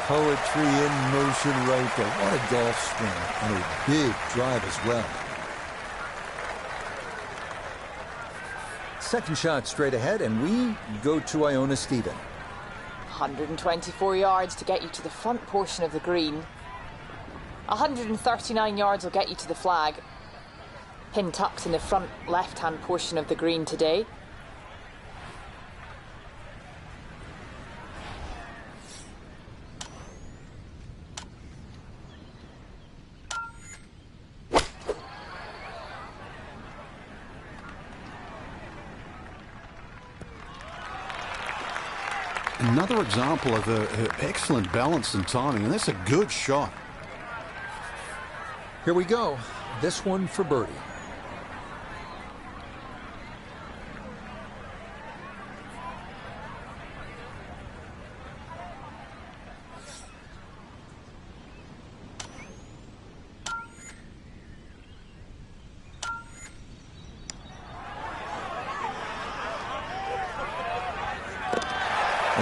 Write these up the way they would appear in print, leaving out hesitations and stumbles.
poetry in motion right there. What a golf swing, and a big drive as well. Second shot straight ahead, and we go to Iona Stephen. 124 yards to get you to the front portion of the green. 139 yards will get you to the flag. Pin tucked in the front left-hand portion of the green today. Another example of excellent balance and timing, and that's a good shot. Here we go. This one for birdie.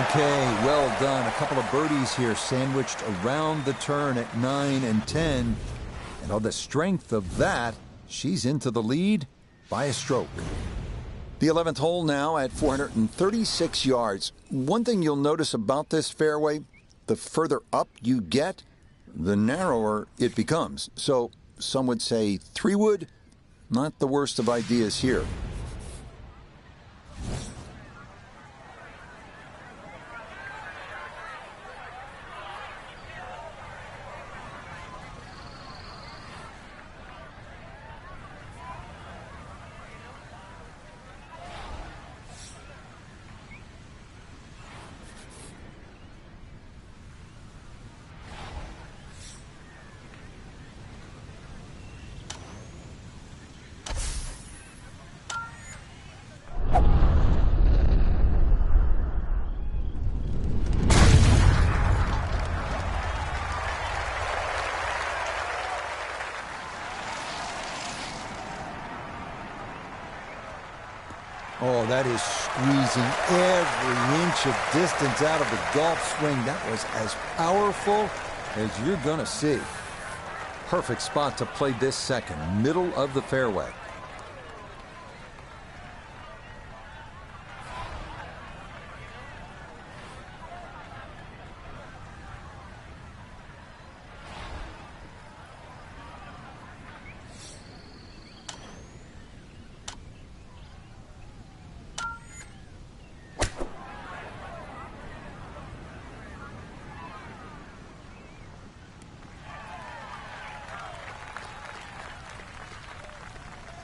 Okay, well done. A couple of birdies here sandwiched around the turn at 9 and 10. And on the strength of that, she's into the lead by a stroke. The 11th hole now at 436 yards. One thing you'll notice about this fairway, the further up you get, the narrower it becomes. So some would say 3-wood, not the worst of ideas here. Oh, that is squeezing every inch of distance out of the golf swing. That was as powerful as you're going to see. Perfect spot to play this second, middle of the fairway.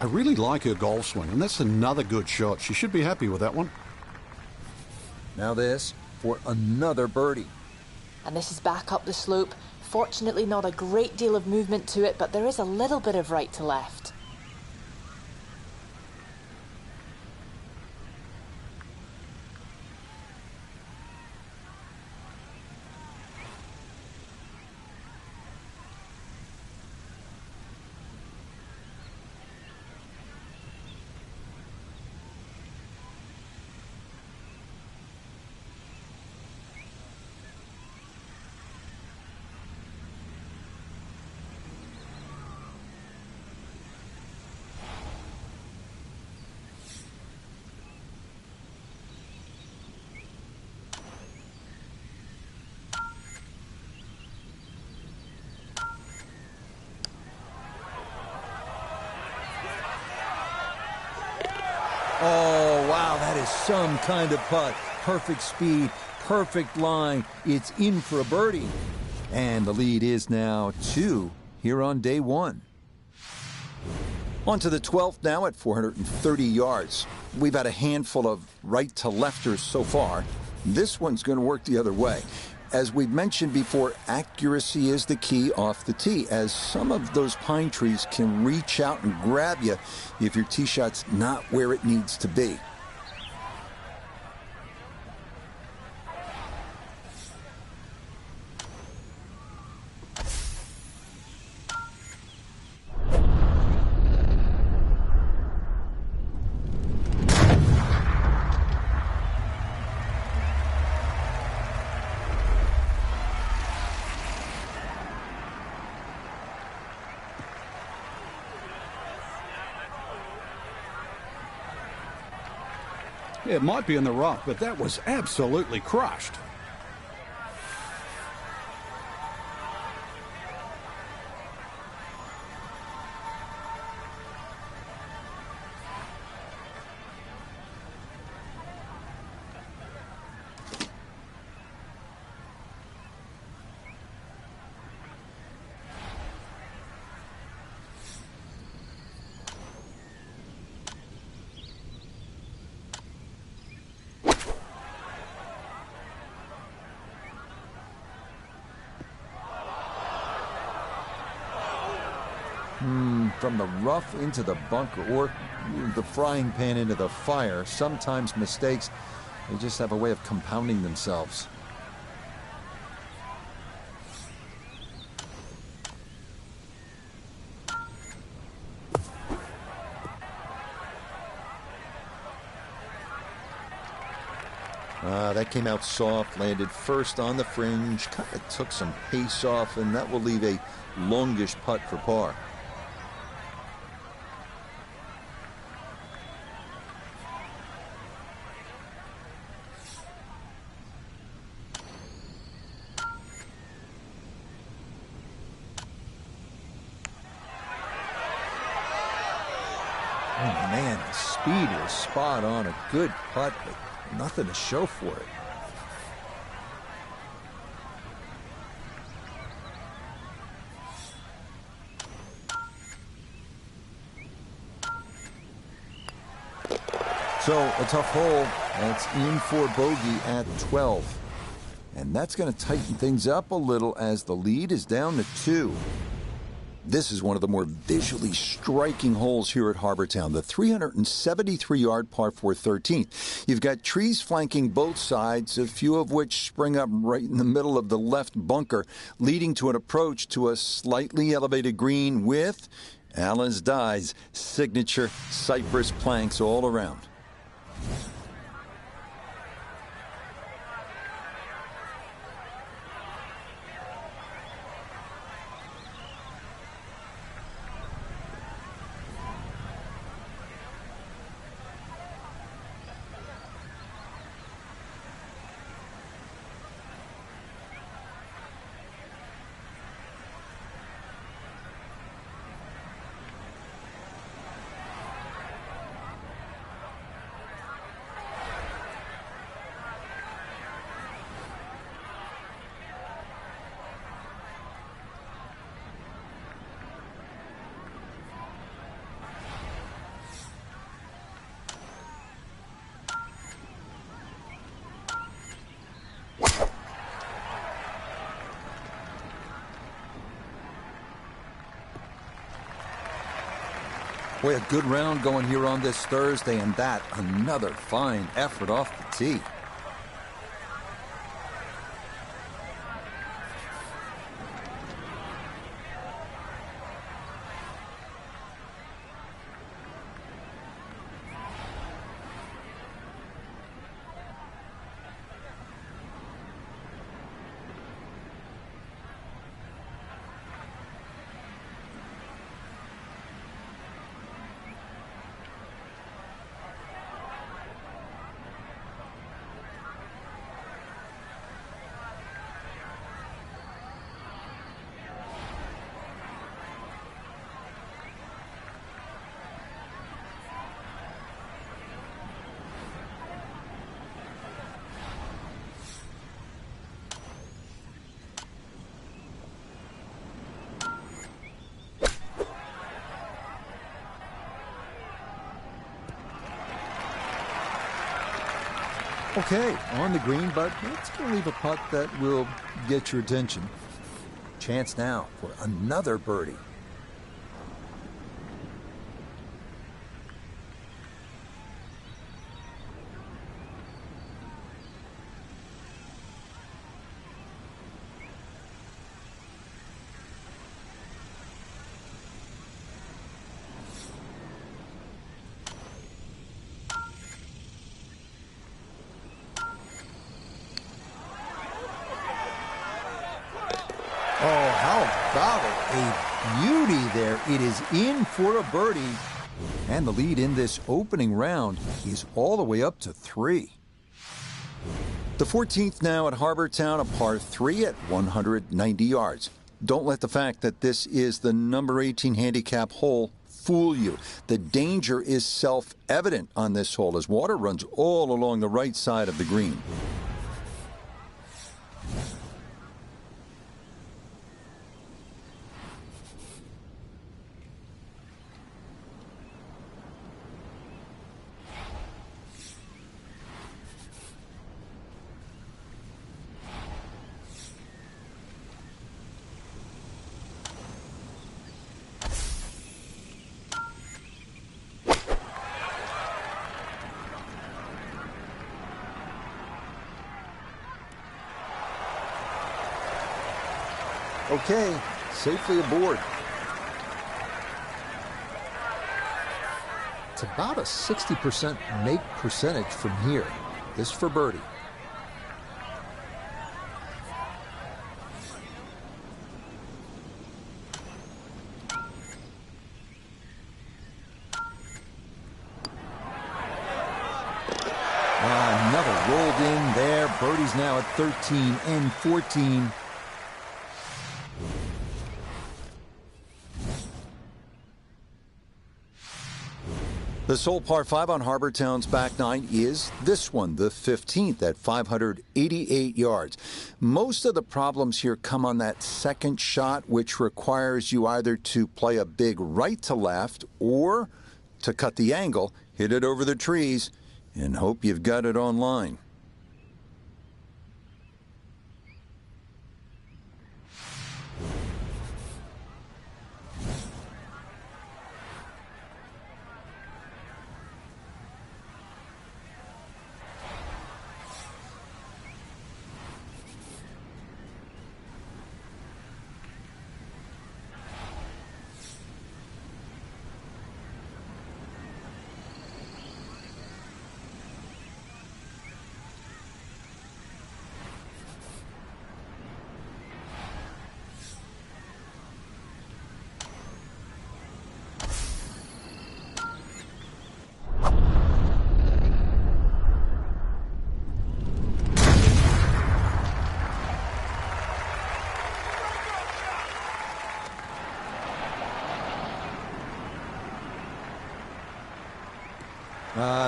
I really like her golf swing, and that's another good shot. She should be happy with that one. Now this for another birdie. And this is back up the slope. Fortunately, not a great deal of movement to it, but there is a little bit of right to left. Oh, wow, that is some kind of putt. Perfect speed, perfect line. It's in for a birdie. And the lead is now 2 here on day 1. On to the 12th now at 430 yards. We've had a handful of right to lefters so far. This one's going to work the other way. As we've mentioned before, accuracy is the key off the tee, as some of those pine trees can reach out and grab you if your tee shot's not where it needs to be. It might be in the rough, but that was absolutely crushed. From the rough into the bunker, or the frying pan into the fire, sometimes mistakes, they just have a way of compounding themselves. That came out soft, landed first on the fringe, kind of took some pace off, and that will leave a longish putt for par. Oh man, the speed is spot on. A good putt, but nothing to show for it. So a tough hole. That's in for bogey at 12. And that's going to tighten things up a little as the lead is down to 2. This is one of the more visually striking holes here at Harbour Town, the 373-yard par 4 13th. You've got trees flanking both sides, a few of which spring up right in the middle of the left bunker, leading to an approach to a slightly elevated green with Alan's Dye's signature cypress planks all around. Boy, a good round going here on this Thursday, and that another fine effort off the tee. Okay, on the green, but it's going to leave a putt that will get your attention. Chance now for another birdie. Oh, how about it? A beauty there. It is in for a birdie. And the lead in this opening round is all the way up to 3. The 14th now at Harbour Town, a par 3 at 190 yards. Don't let the fact that this is the number 18 handicap hole fool you. The danger is self-evident on this hole as water runs all along the right side of the green. Okay, safely aboard. It's about a 60% make percentage from here. This for birdie. Another rolled in there. Birdie's now at 13 and 14. The sole par 5 on Harbour Town's back 9 is this one, the 15th at 588 yards. Most of the problems here come on that second shot, which requires you either to play a big right to left or to cut the angle, hit it over the trees, and hope you've got it on line.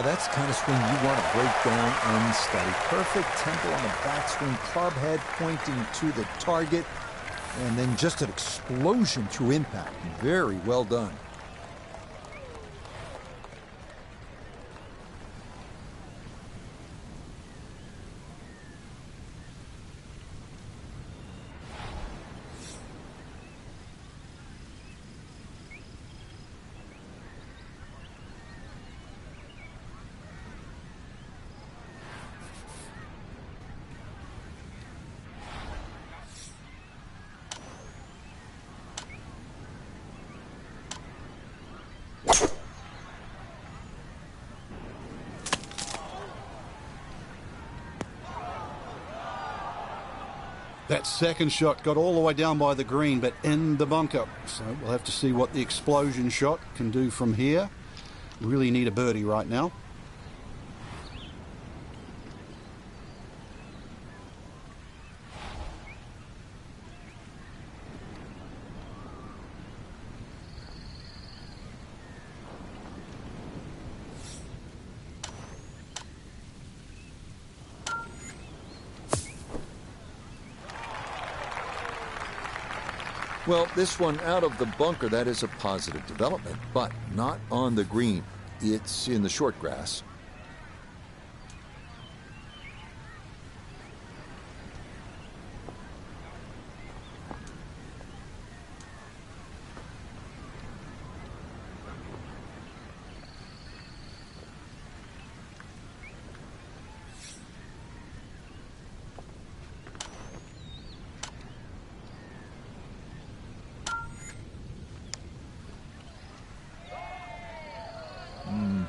That's the kind of swing you want to break down and study. Perfect tempo on the backswing, club head pointing to the target, and then just an explosion through impact. Very well done. That second shot got all the way down by the green, but in the bunker. So we'll have to see what the explosion shot can do from here. Really need a birdie right now. Well, this one out of the bunker, that is a positive development, but not on the green. It's in the short grass.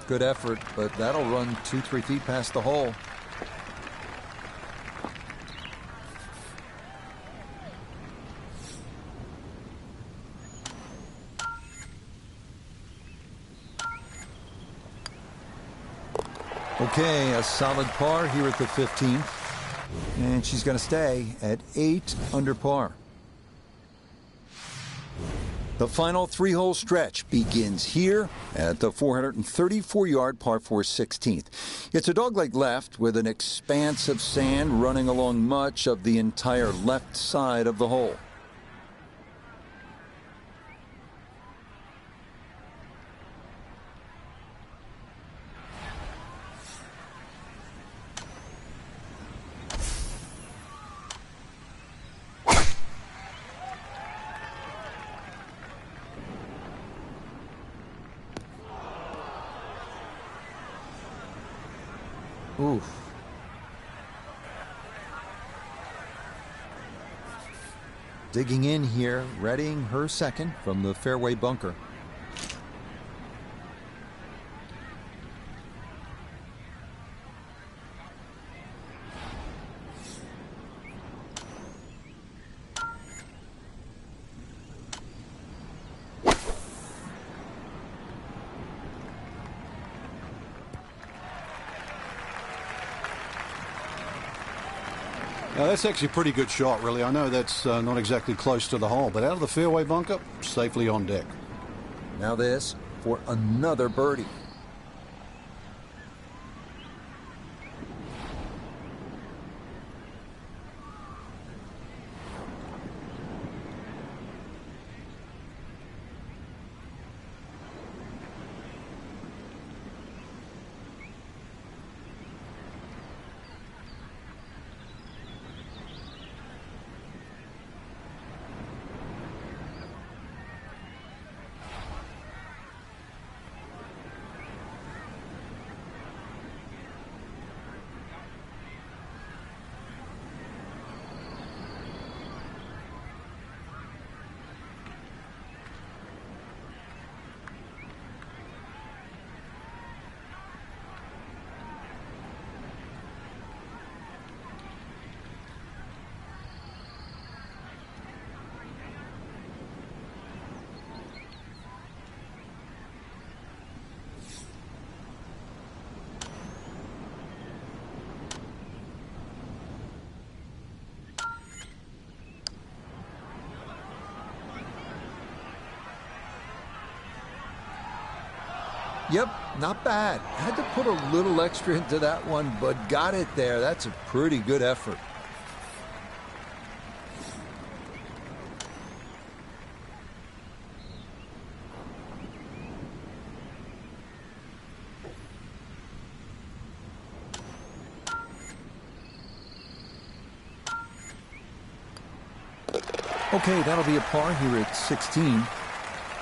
Good effort, but that'll run 2-3 feet past the hole. Okay, a solid par here at the 15th. And she's going to stay at 8 under par. The final 3-hole stretch begins here at the 434-yard par 4 16th. It's a dogleg left with an expanse of sand running along much of the entire left side of the hole. Oof. Digging in here, readying her second from the fairway bunker. Now, that's actually a pretty good shot, really. I know that's not exactly close to the hole, but out of the fairway bunker, safely on deck. Now this for another birdie. Yep, not bad. Had to put a little extra into that one, but got it there. That's a pretty good effort. Okay, that'll be a par here at 16.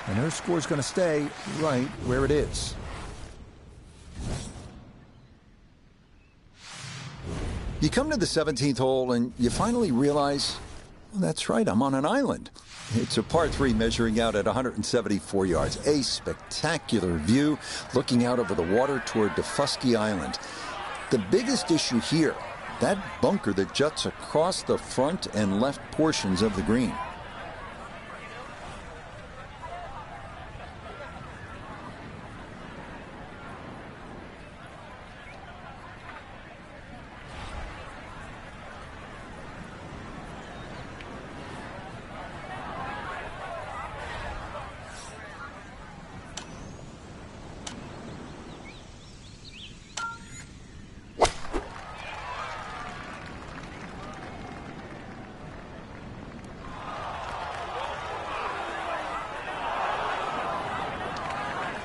And her score's going to stay right where it is. You come to the 17th hole and you finally realize, well, that's right, I'm on an island. It's a par 3 measuring out at 174 yards. A spectacular view looking out over the water toward Defusky Island. The biggest issue here, that bunker that juts across the front and left portions of the green.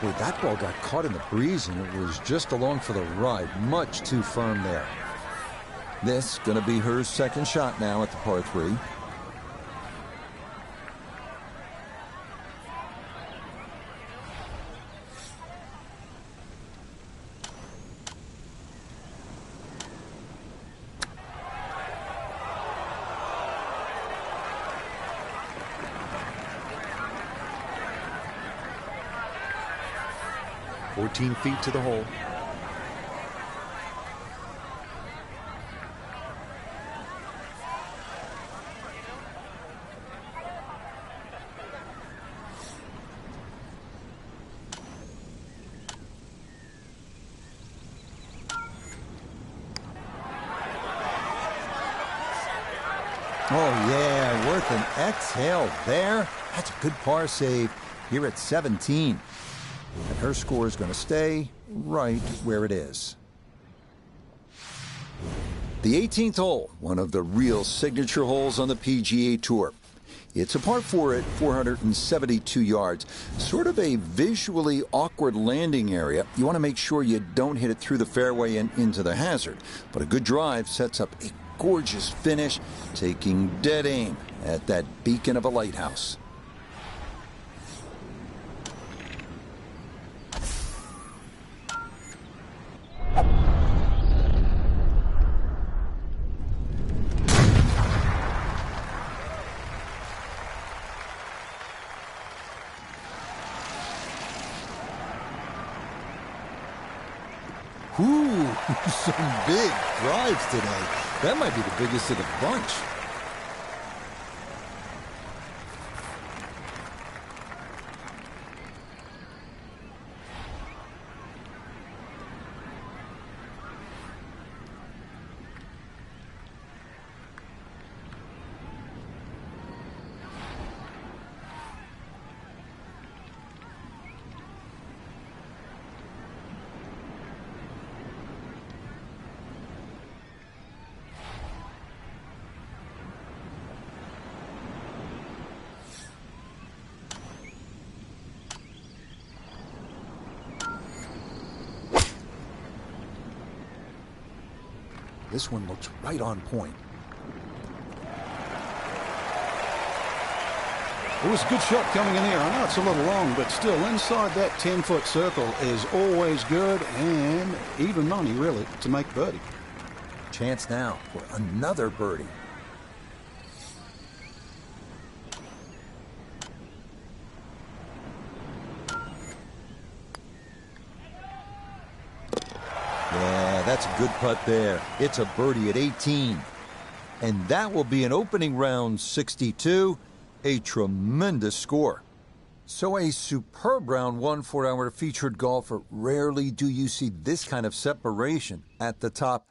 Boy, that ball got caught in the breeze and it was just along for the ride. Much too firm there. This going to be her second shot now at the par 3. Feet to the hole. Oh, yeah, worth an exhale there. That's a good par save here at 17. And her score is going to stay right where it is. The 18th hole, one of the real signature holes on the PGA Tour. It's a par 4 at 472 yards. Sort of a visually awkward landing area. You want to make sure you don't hit it through the fairway and into the hazard. But a good drive sets up a gorgeous finish, taking dead aim at that beacon of a lighthouse. Ooh, some big drives today. That might be the biggest of the bunch. This one looks right on point. It was a good shot coming in here. I know it's a little long, but still inside that 10-foot circle is always good, and even money, really, to make birdie. Chance now for another birdie. Yeah, that's a good putt there. It's a birdie at 18. And that will be an opening round 62. A tremendous score. So a superb round one for our featured golfer. Rarely do you see this kind of separation at the top.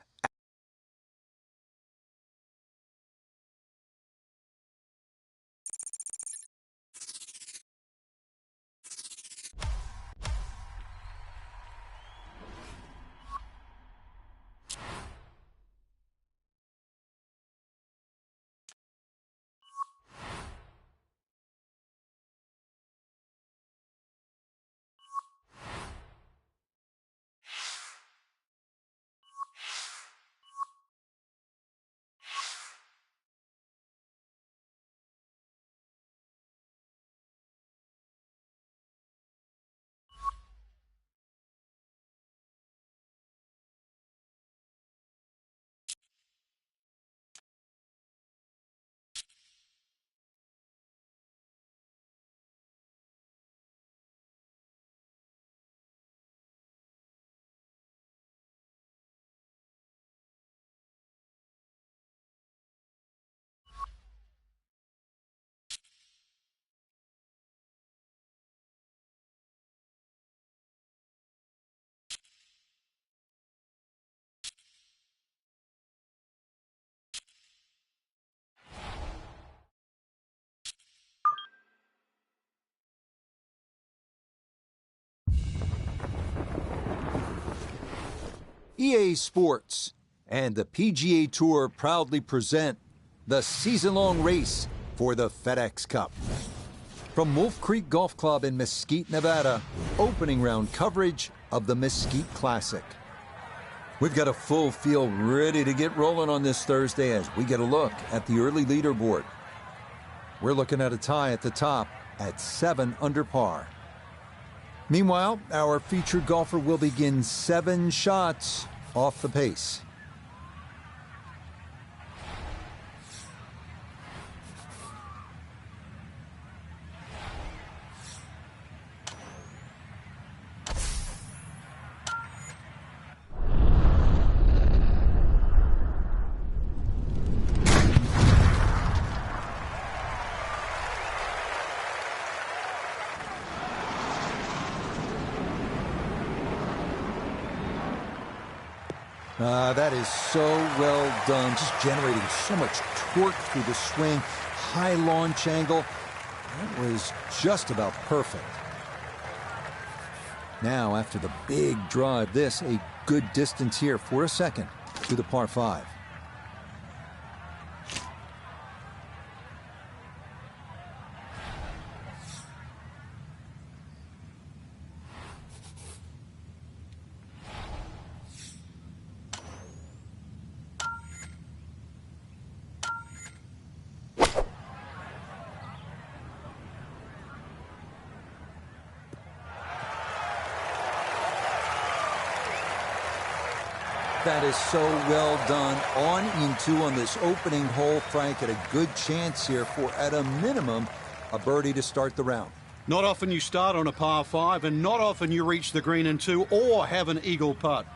EA Sports and the PGA Tour proudly present the season-long race for the FedEx Cup. From Wolf Creek Golf Club in Mesquite, Nevada, opening round coverage of the Mesquite Classic. We've got a full field ready to get rolling on this Thursday as we get a look at the early leaderboard. We're looking at a tie at the top at 7 under par. Meanwhile, our featured golfer will begin 7 shots off the pace. That is so well done, just generating so much torque through the swing, high launch angle. That was just about perfect. Now, after the big drive, this a good distance here for a second to the par 5. That is so well done. On into on this opening hole, Frank had a good chance here for, at a minimum, a birdie to start the round. Not often you start on a par 5, and not often you reach the green in 2 or have an eagle putt.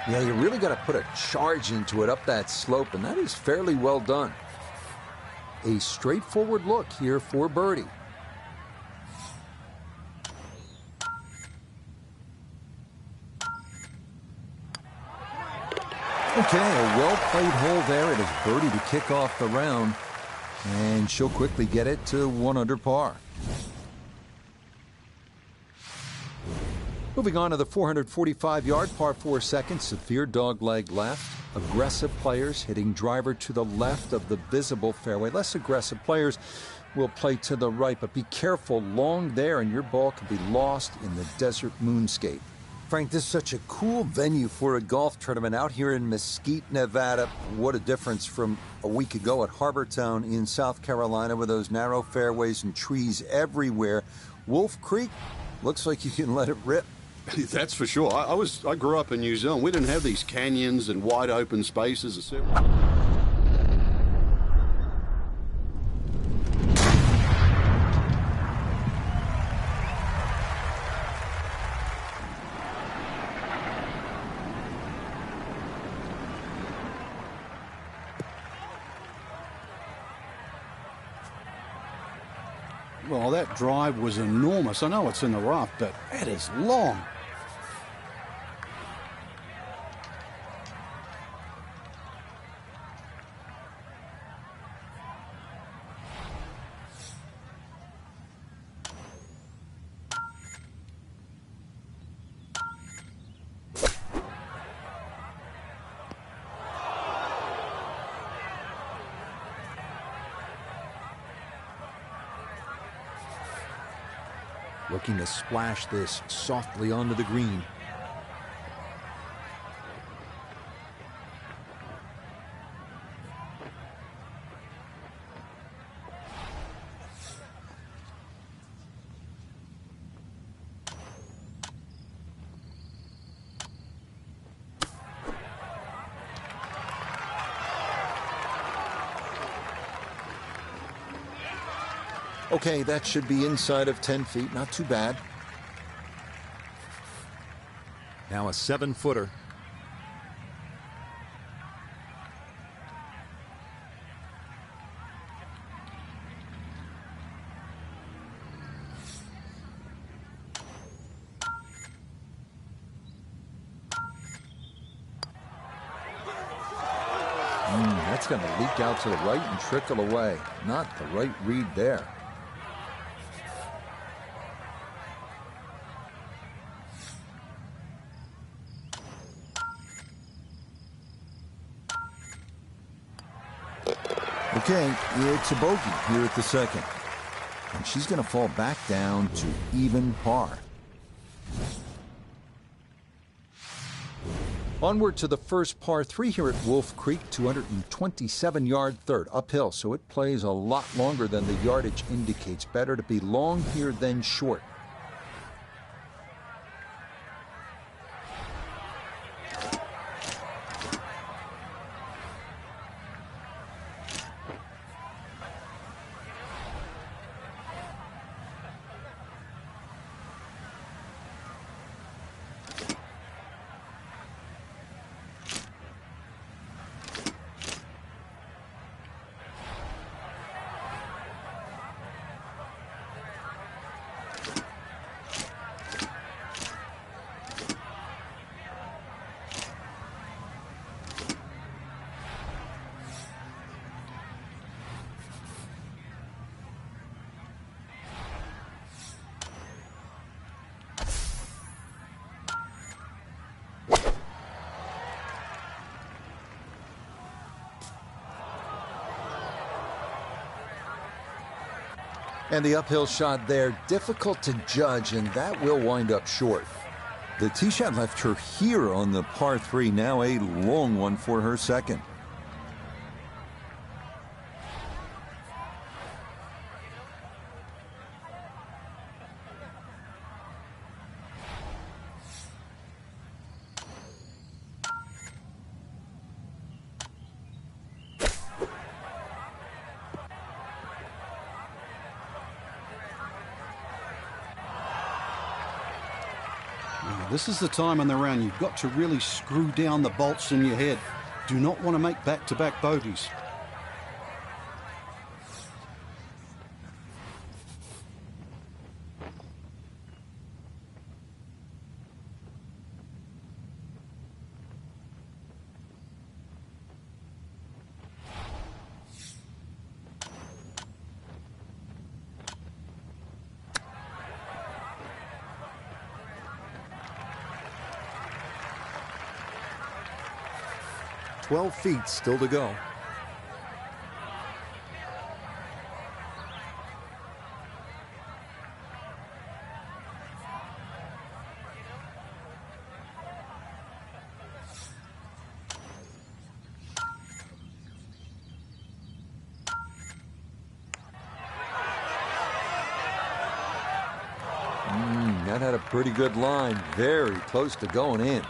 Yeah, you really got to put a charge into it up that slope, and that is fairly well done. A straightforward look here for birdie. Okay, a well-played hole there. It is birdie to kick off the round, and she'll quickly get it to 1 under par. Moving on to the 445-yard par 4 second, severe dogleg left. Aggressive players hitting driver to the left of the visible fairway. Less aggressive players will play to the right, but be careful long there and your ball could be lost in the desert moonscape. Frank, this is such a cool venue for a golf tournament out here in Mesquite, Nevada. What a difference from a week ago at Harbortown in South Carolina with those narrow fairways and trees everywhere. Wolf Creek, looks like you can let it rip. That's for sure. I grew up in New Zealand. We didn't have these canyons and wide open spaces. Well, that drive was enormous. I know it's in the rough, but that is long. Looking to splash this softly onto the green. Okay, that should be inside of 10 feet. Not too bad. Now a 7-footer. That's going to leak out to the right and trickle away. Not the right read there. Okay, it's a bogey here at the second. And she's going to fall back down to even par. Onward to the first par 3 here at Wolf Creek, 227-yard third, uphill, so it plays a lot longer than the yardage indicates. Better to be long here than short. And the uphill shot there, difficult to judge, and that will wind up short. The tee shot left her here on the par 3, now a long one for her second. This is the time in the round you've got to really screw down the bolts in your head. Do not want to make back-to-back bogeys. "12 feet still to go." That had a pretty good line, very close to going in.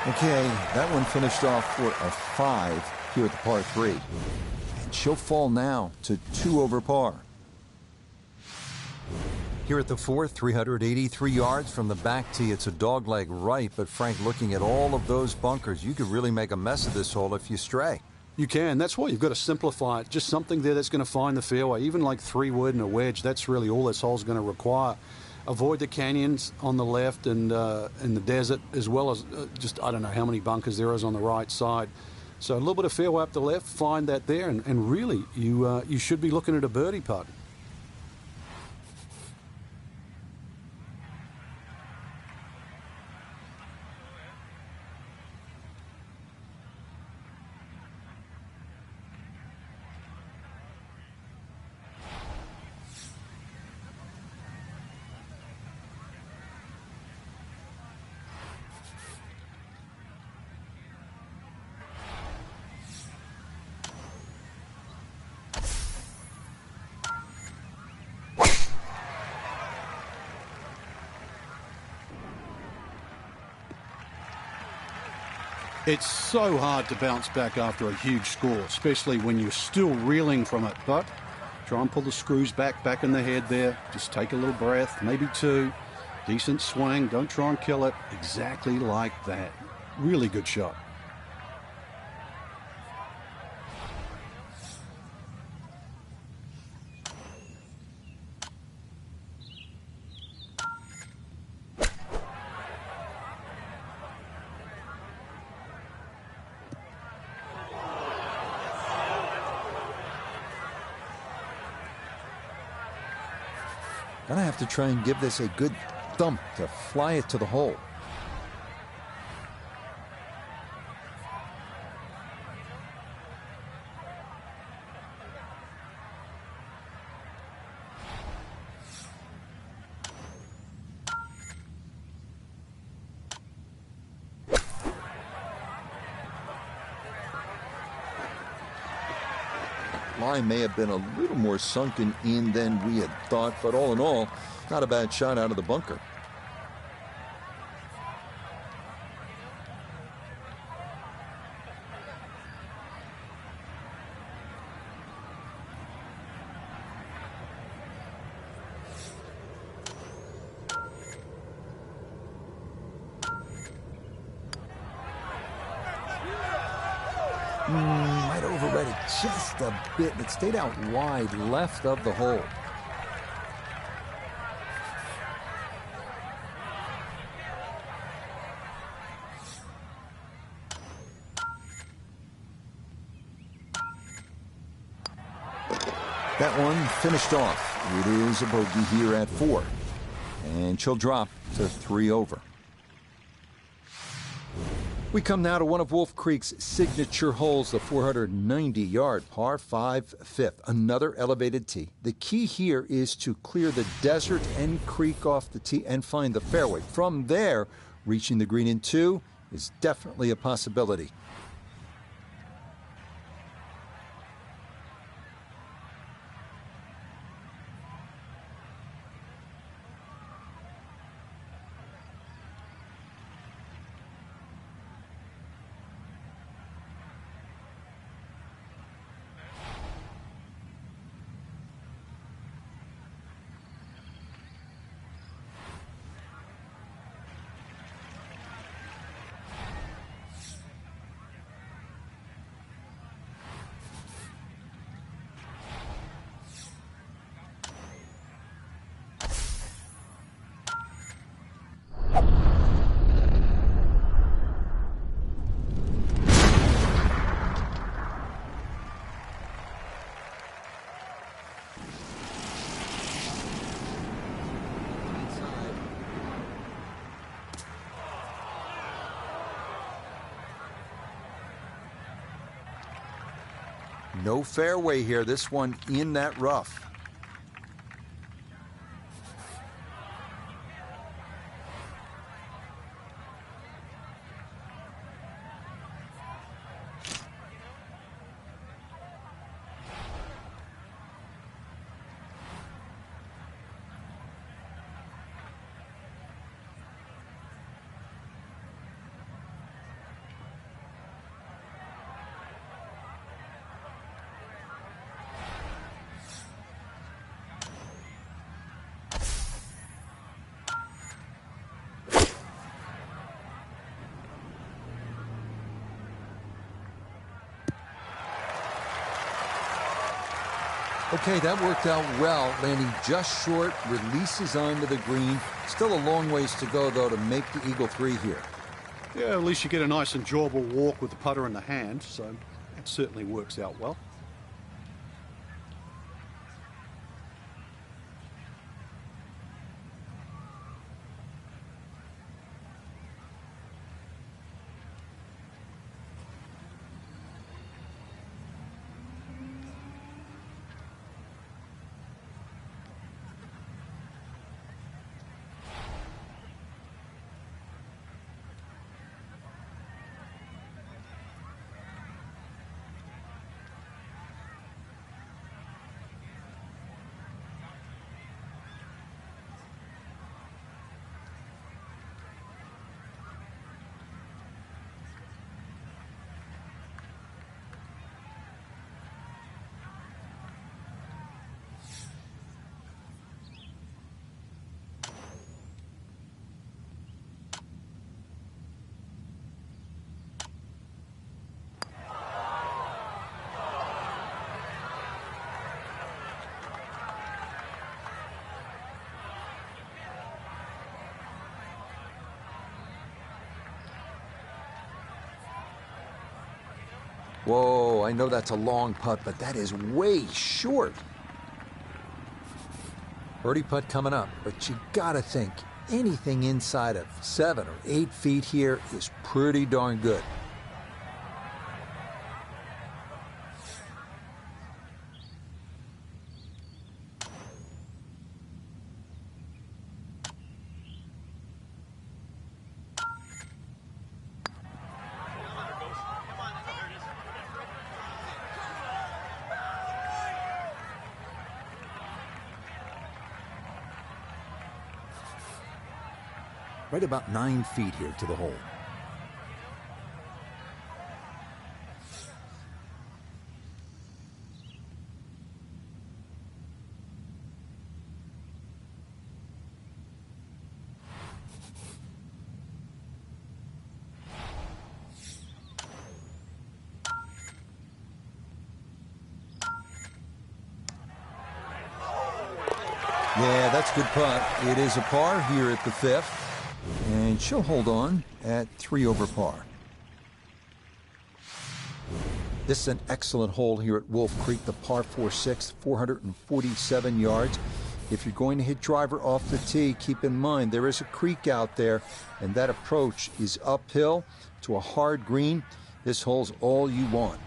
Okay, that one finished off for a 5 here at the par 3. And she'll fall now to 2 over par. Here at the 4th, 383 yards from the back tee. It's a dogleg right, but Frank, looking at all of those bunkers, you could really make a mess of this hole if you stray. You can. That's why you've got to simplify it. Just something there that's going to find the fairway. Even like 3-wood and a wedge, that's really all this hole's going to require. Avoid the canyons on the left and in the desert, as well as just, I don't know how many bunkers there is on the right side. So a little bit of fairway up the left, find that there, and really you should be looking at a birdie putt. It's so hard to bounce back after a huge score, especially when you're still reeling from it. But try and pull the screws back in the head there. Just take a little breath, maybe 2. Decent swing. Don't try and kill it. Exactly like that. Really good shot. Gonna have to try and give this a good thump to fly it to the hole. Line may have been a little more sunken in than we had thought, but all in all, not a bad shot out of the bunker. Might have overread it just a bit. It stayed out wide left of the hole. That one finished off. It is a bogey here at 4. And she'll drop to 3 over. We come now to one of Wolf Creek's signature holes, the 490-yard par 5 fifth, another elevated tee. The key here is to clear the desert and creek off the tee and find the fairway. From there, reaching the green in 2 is definitely a possibility. No fairway here, this one in that rough. Okay, that worked out well, landing just short, releases onto the green. Still a long ways to go, though, to make the Eagle 3 here. Yeah, at least you get a nice enjoyable walk with the putter in the hand, so it certainly works out well. Whoa, I know that's a long putt, but that is way short. Birdie putt coming up, but you gotta think anything inside of 7 or 8 feet here is pretty darn good. Right about 9 feet here to the hole. Yeah, that's a good putt. It is a par here at the 5th. And she'll hold on at 3 over par. This is an excellent hole here at Wolf Creek, the par 4 6, 447 yards. If you're going to hit driver off the tee, keep in mind there is a creek out there, and that approach is uphill to a hard green. This hole's all you want.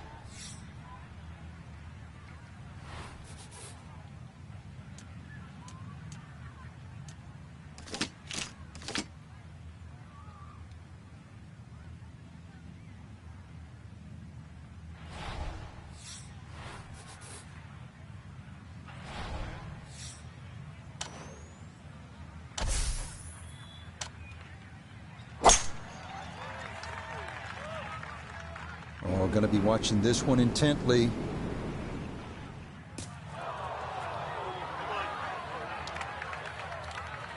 We're going to be watching this one intently.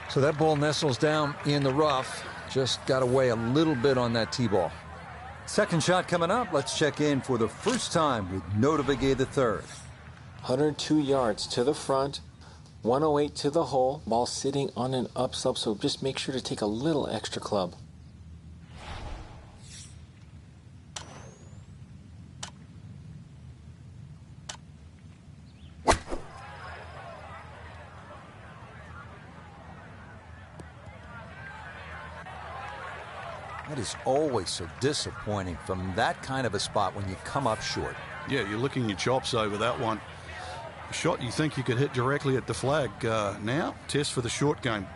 So that ball nestles down in the rough. Just got to weigh a little bit on that tee ball. Second shot coming up. Let's check in for the first time with Notavigay the third. 102 yards to the front, 108 to the hole, ball sitting on an upslope, so just make sure to take a little extra club. That is always so disappointing from that kind of a spot when you come up short. Yeah, you're licking your chops over that one. A shot you think you could hit directly at the flag. Now, test for the short game.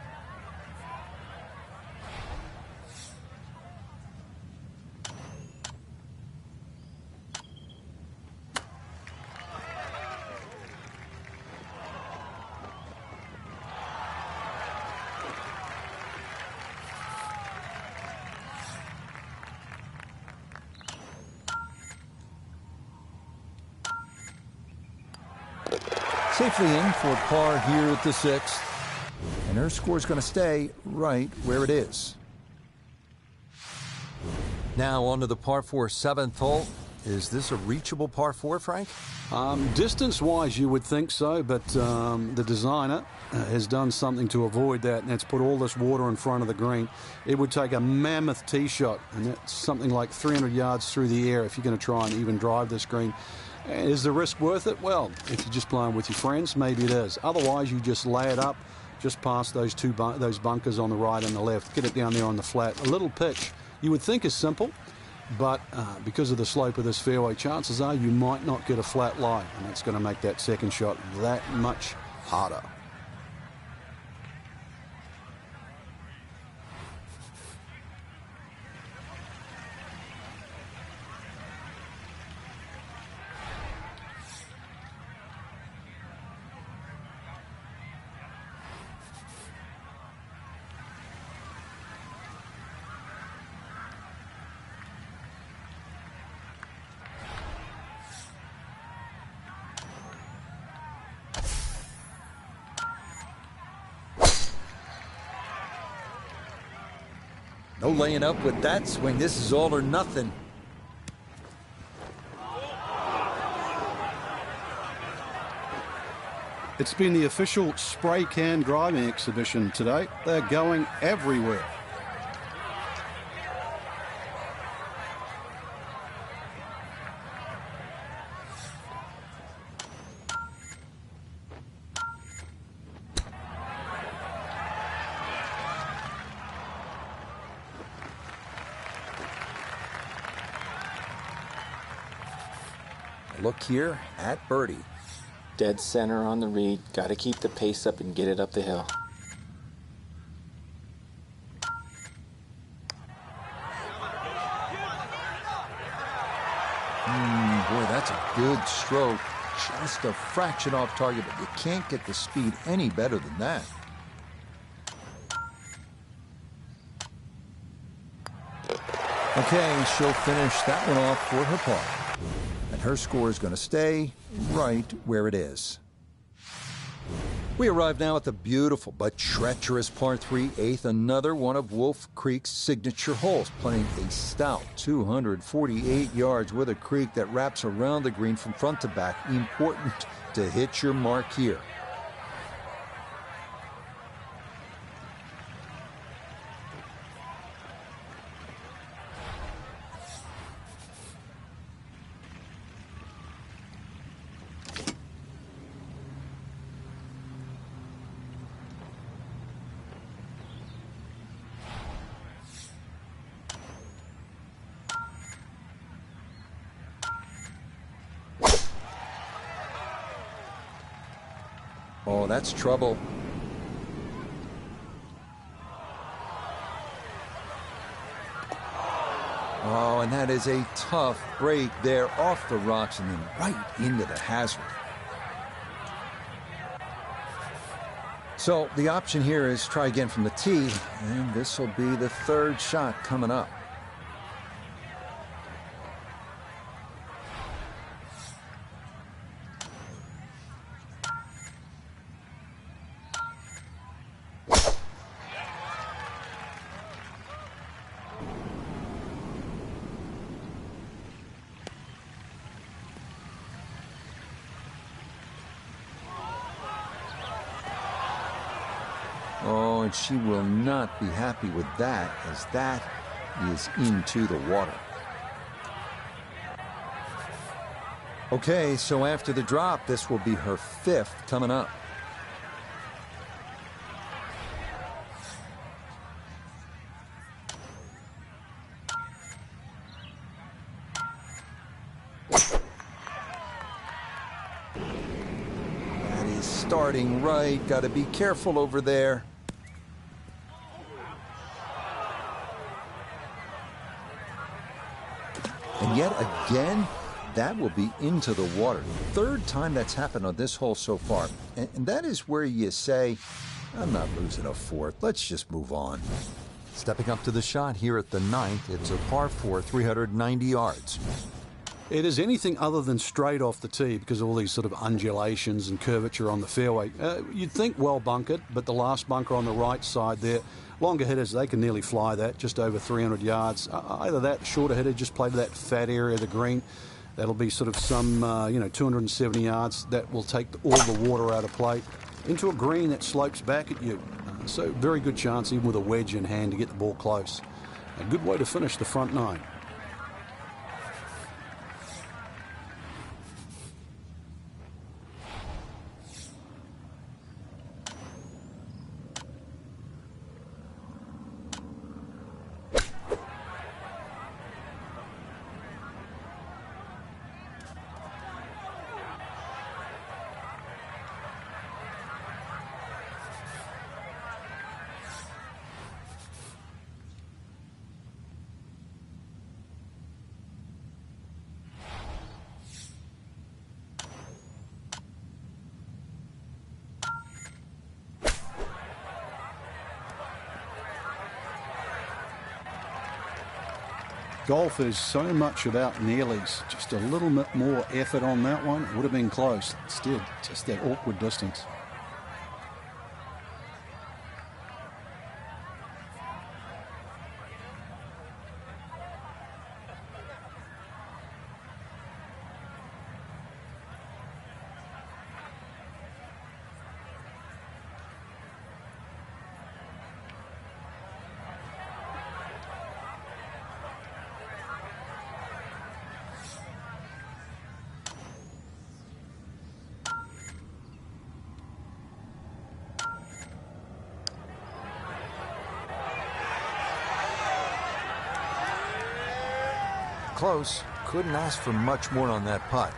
Safely in for par here at the sixth. And her score is going to stay right where it is. Now on to the par 4 seventh hole. Is this a reachable par 4, Frank? Distance-wise, you would think so, but the designer has done something to avoid that, and that's put all this water in front of the green. It would take a mammoth tee shot, and that's something like 300 yards through the air if you're going to try and even drive this green. Is the risk worth it? Well, if you're just playing with your friends, maybe it is. Otherwise, you just lay it up just past those those bunkers on the right and the left. Get it down there on the flat. A little pitch you would think is simple, but because of the slope of this fairway, chances are you might not get a flat lie, and that's going to make that second shot that much harder. No laying up with that swing. This is all or nothing. It's been the official spray can driving exhibition today. They're going everywhere. Look here at birdie. Dead center on the reed. Got to keep the pace up and get it up the hill. Boy, that's a good stroke. Just a fraction off target, but you can't get the speed any better than that. Okay, she'll finish that one off for her par. And her score is going to stay right where it is. We arrive now at the beautiful but treacherous par 3 eighth, another one of Wolf Creek's signature holes, playing a stout 248 yards with a creek that wraps around the green from front to back. Important to hit your mark here. Oh, that's trouble. Oh, and that is a tough break there off the rocks and then right into the hazard. So the option here is try again from the tee, and this will be the third shot coming up. Oh, and she will not be happy with that, as that is into the water. Okay, so after the drop, this will be her fifth coming up. That is starting right. Got to be careful over there. And yet again, that will be into the water. Third time that's happened on this hole so far. And that is where you say, I'm not losing a fourth. Let's just move on. Stepping up to the shot here at the ninth, it's a par 4, 390 yards. It is anything other than straight off the tee because of all these sort of undulations and curvature on the fairway. You'd think well bunkered, but the last bunker on the right side there, longer hitters, they can nearly fly that, just over 300 yards. Either that, the shorter hitter just play to that fat area of the green. That'll be sort of some, 270 yards. That will take all the water out of play into a green that slopes back at you. So very good chance, even with a wedge in hand, to get the ball close. A good way to finish the front nine. Golf is so much about nearlies. Just a little bit more effort on that one, it would have been close. Instead, just that awkward distance. Close. Couldn't ask for much more on that putt.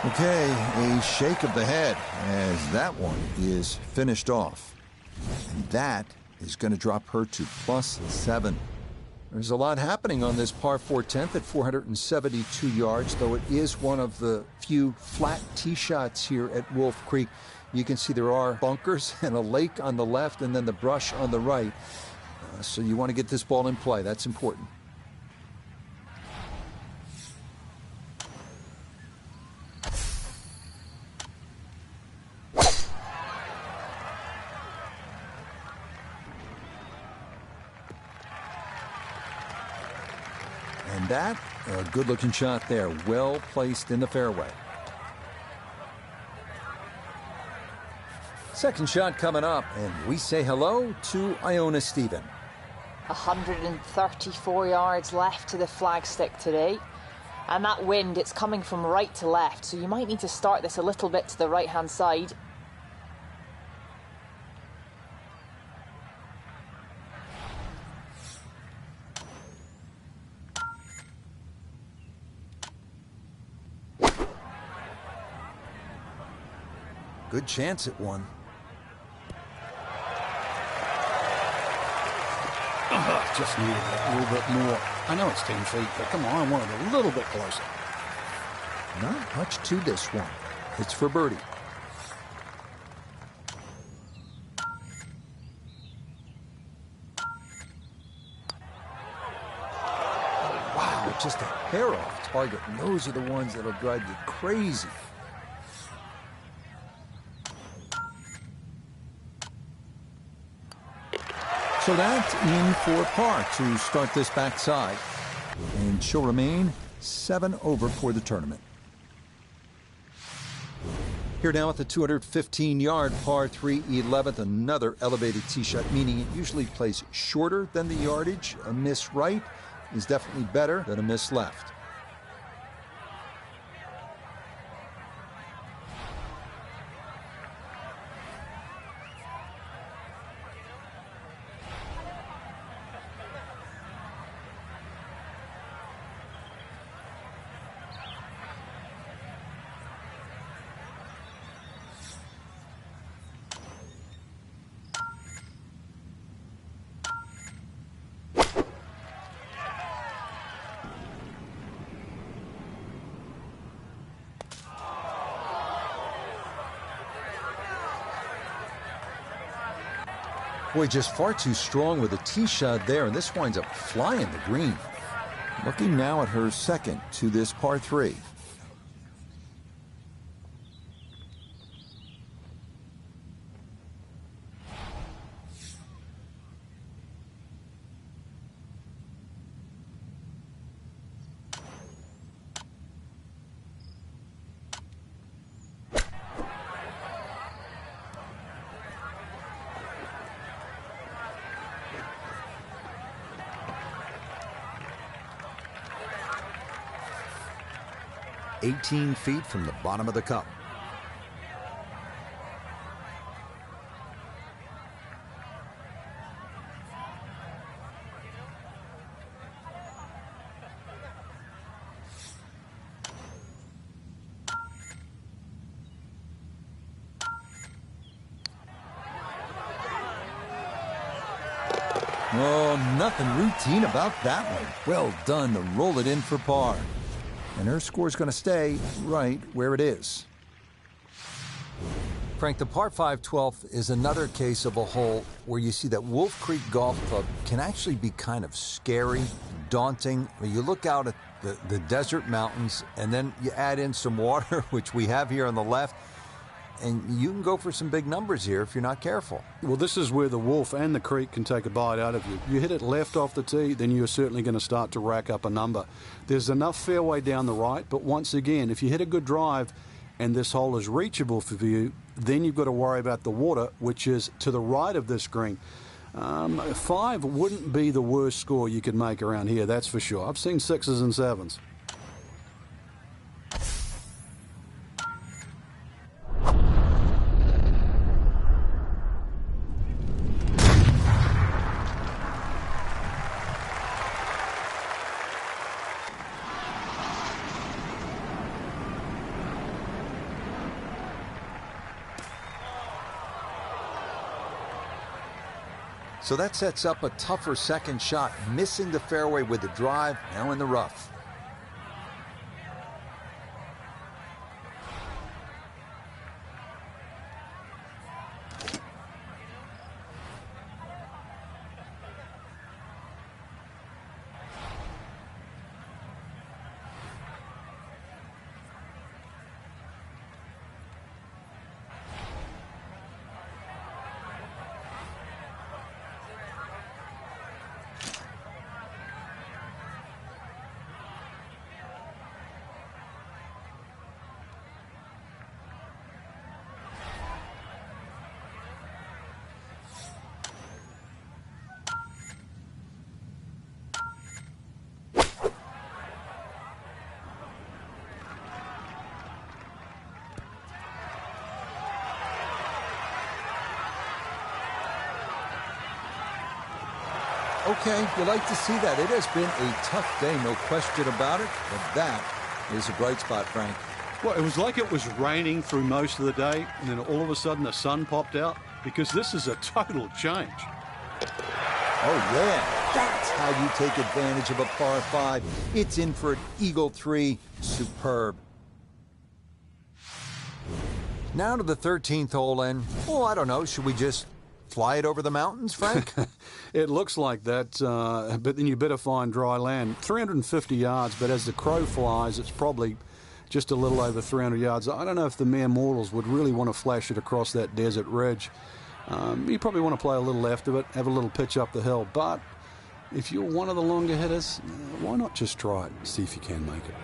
Okay, a shake of the head as that one is finished off. And that is going to drop her to +7. There's a lot happening on this par 4 10th at 472 yards, though it is one of the few flat tee shots here at Wolf Creek. You can see there are bunkers and a lake on the left and then the brush on the right. So you want to get this ball in play. That's important. And that, a good-looking shot there, well placed in the fairway. Second shot coming up, and we say hello to Iona Stephen. 134 yards left to the flagstick today. And that wind, it's coming from right to left, so you might need to start this a little bit to the right-hand side. Good chance at one. Just needed a little bit more. I know it's 10 feet, but come on, I want it a little bit closer. Not much to this one. It's for birdie. Oh, wow, just a hair off target. And those are the ones that'll drive you crazy. So that's in for par to start this backside. And she'll remain 7 over for the tournament. Here now at the 215-yard par 3 11th, another elevated tee shot, meaning it usually plays shorter than the yardage. A miss right is definitely better than a miss left. Boy, just far too strong with a tee shot there, and this winds up flying the green. Looking now at her second to this par 3. $18 feet from the bottom of the cup. Oh, nothing routine about that one. Well done to roll it in for par. And her score's going to stay right where it is. Frank, the par 5 12th is another case of a hole where you see that Wolf Creek Golf Club can actually be kind of scary, daunting. When you look out at the desert mountains and then you add in some water, which we have here on the left, and you can go for some big numbers here if you're not careful. Well, this is where the Wolf and the Creek can take a bite out of you. You hit it left off the tee, then you're certainly going to start to rack up a number. There's enough fairway down the right, but once again, if you hit a good drive and this hole is reachable for you, then you've got to worry about the water, which is to the right of this green. 5 wouldn't be the worst score you could make around here, that's for sure. I've seen 6s and 7s. So that sets up a tougher second shot, missing the fairway with the drive, now in the rough. Okay, you like to see that. It has been a tough day, no question about it, but that is a bright spot, Frank. Well, it was like it was raining through most of the day, and then all of a sudden the sun popped out, because this is a total change. Oh, yeah. That's how you take advantage of a par 5. It's in for an Eagle 3. Superb. Now to the 13th hole, and, oh, I don't know, should we just fly it over the mountains, Frank? It looks like that, but then you better find dry land. 350 yards, but as the crow flies, it's probably just a little over 300 yards. I don't know if the mere mortals would really want to flash it across that desert ridge. You probably want to play a little left of it, have a little pitch up the hill, but if you're one of the longer hitters, why not just try it and see if you can make it?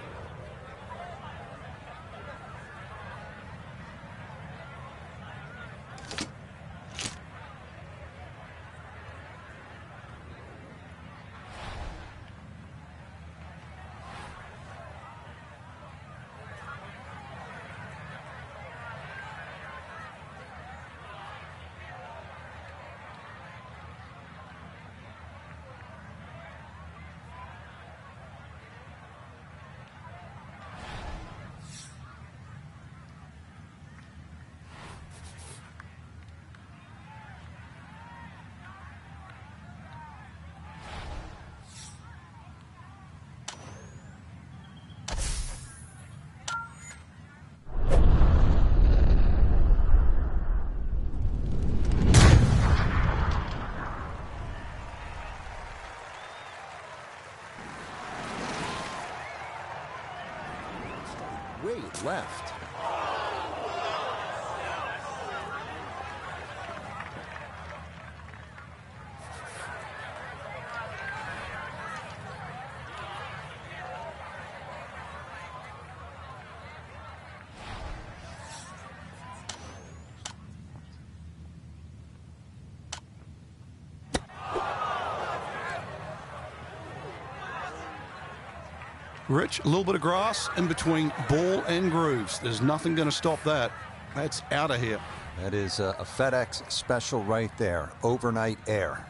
Way left. Rich, a little bit of grass in between ball and grooves. There's nothing going to stop that. That's out of here. That is a FedEx special right there. Overnight air.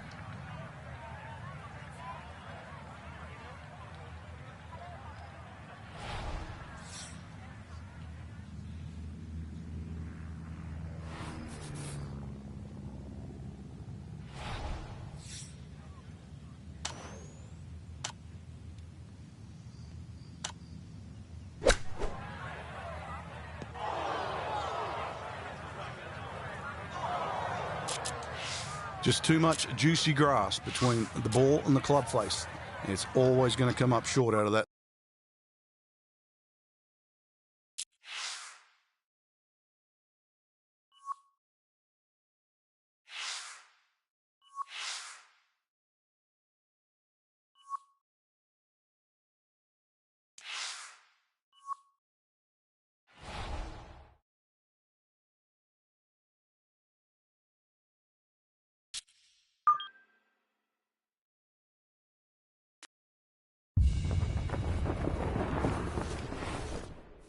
Just too much juicy grass between the ball and the club face. It's always going to come up short out of that.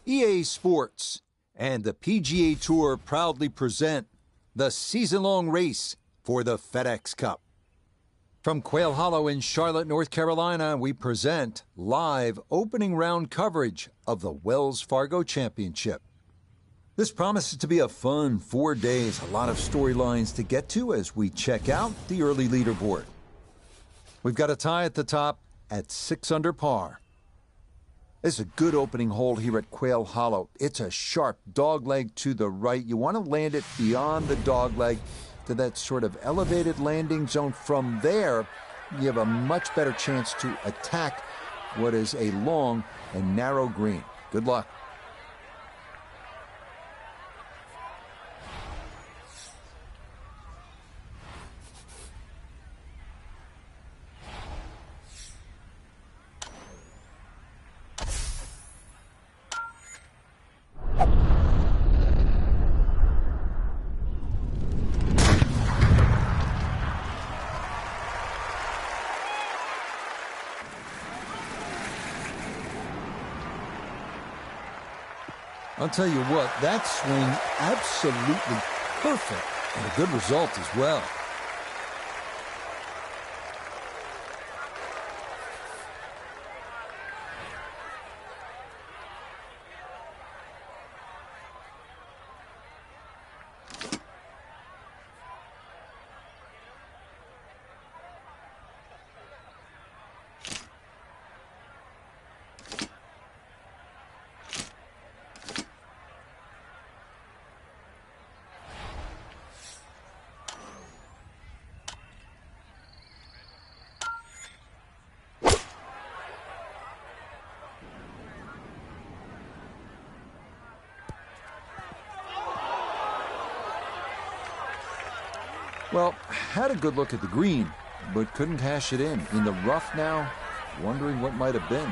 EA Sports and the PGA Tour proudly present the season-long race for the FedEx Cup. From Quail Hollow in Charlotte, North Carolina, we present live opening round coverage of the Wells Fargo Championship. This promises to be a fun 4 days, a lot of storylines to get to as we check out the early leaderboard. We've got a tie at the top at 6 under par. This is a good opening hole here at Quail Hollow. It's a sharp dogleg to the right. You want to land it beyond the dogleg to that sort of elevated landing zone. From there, you have a much better chance to attack what is a long and narrow green. Good luck. I'll tell you what, that swing absolutely perfect and a good result as well. Well, had a good look at the green, but couldn't cash it in. In the rough now, wondering what might have been.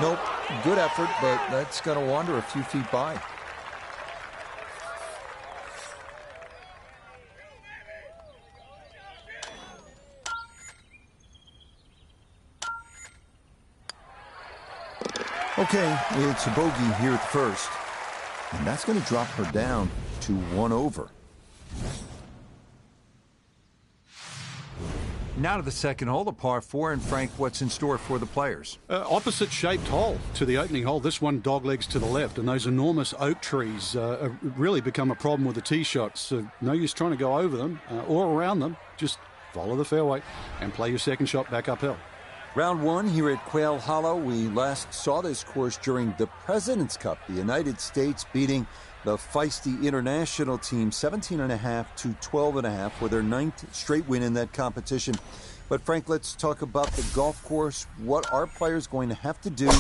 Nope, good effort, but that's going to wander a few feet by. Okay, it's a bogey here at the first, and that's going to drop her down to 1 over. Now to the second hole, the par 4, and Frank, what's in store for the players? Opposite shaped hole to the opening hole. This one dog legs to the left, and those enormous oak trees really become a problem with the tee shots. No use trying to go over them or around them. Just follow the fairway and play your second shot back uphill. Round 1 here at Quail Hollow. We last saw this course during the President's Cup, the United States beating the feisty international team 17.5 to 12.5 for their 9th straight win in that competition. But Frank, let's talk about the golf course. What are players going to have to do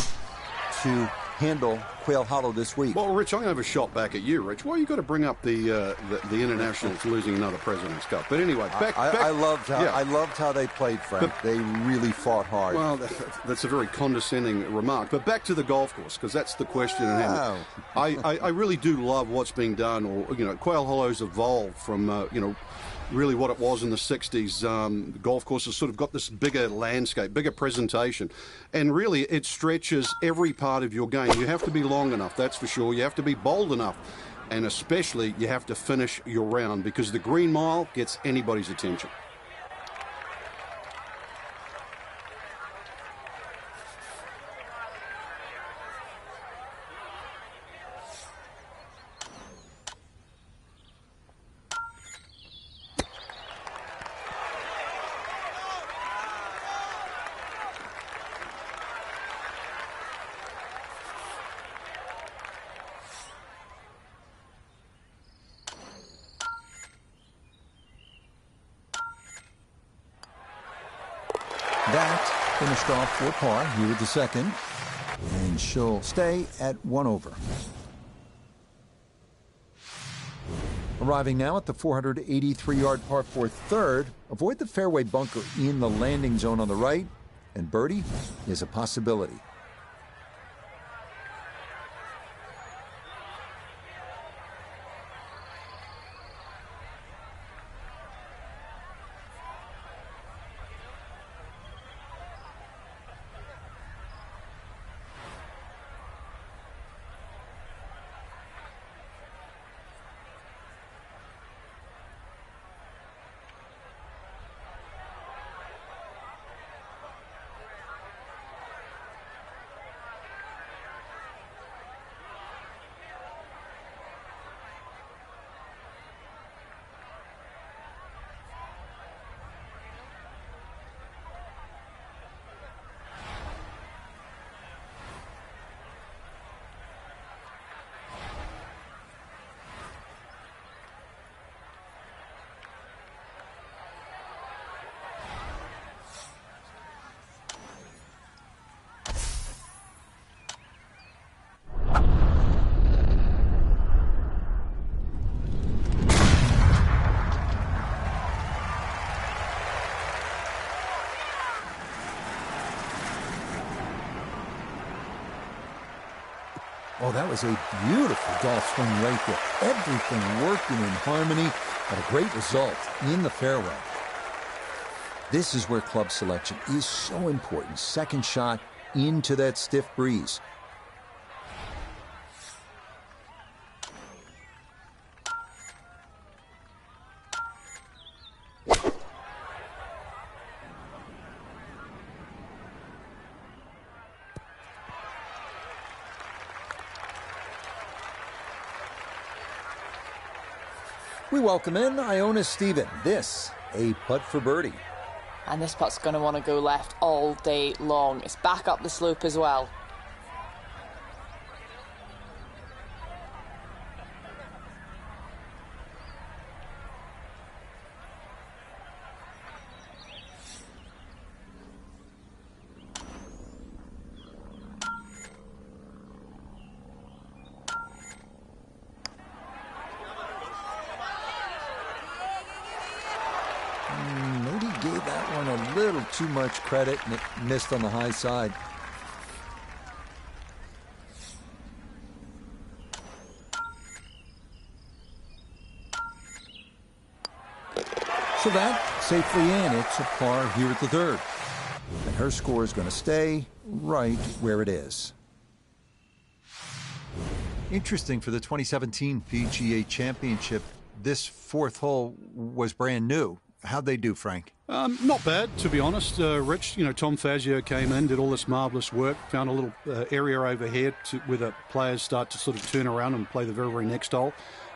to handle Quail Hollow this week? Well, Rich, I'm going to have a shot back at you, Rich. Why you got to bring up the internationals losing another President's Cup? But anyway, I loved how they played, Frank. But they really fought hard. Well, that's a very condescending remark. But back to the golf course, because that's the question at hand. I really do love what's being done. Or Quail Hollow's evolved from really what it was in the 60s. The golf course has sort of got this bigger landscape, bigger presentation, and really it stretches every part of your game. You have to be long enough, that's for sure. You have to be bold enough, and especially you have to finish your round, because the green mile gets anybody's attention. That finished off for par here at the second, and she'll stay at 1 over. Arriving now at the 483-yard par 4 third, avoid the fairway bunker in the landing zone on the right, and birdie is a possibility. Oh, that was a beautiful golf swing right there. Everything working in harmony, and a great result in the fairway. This is where club selection is so important. Second shot into that stiff breeze. We welcome in Iona Stephen. This, a putt for birdie. And this putt's going to want to go left all day long. It's back up the slope as well. Gave that one a little too much credit and it missed on the high side. So that safely in. It's a par here at the third. And her score is going to stay right where it is. Interesting for the 2017 PGA Championship, this fourth hole was brand new. How'd they do, Frank? Not bad, to be honest, Rich. You know, Tom Fazio came in, did all this marvellous work, found a little area over here where the players start to sort of turn around and play the very, very next hole.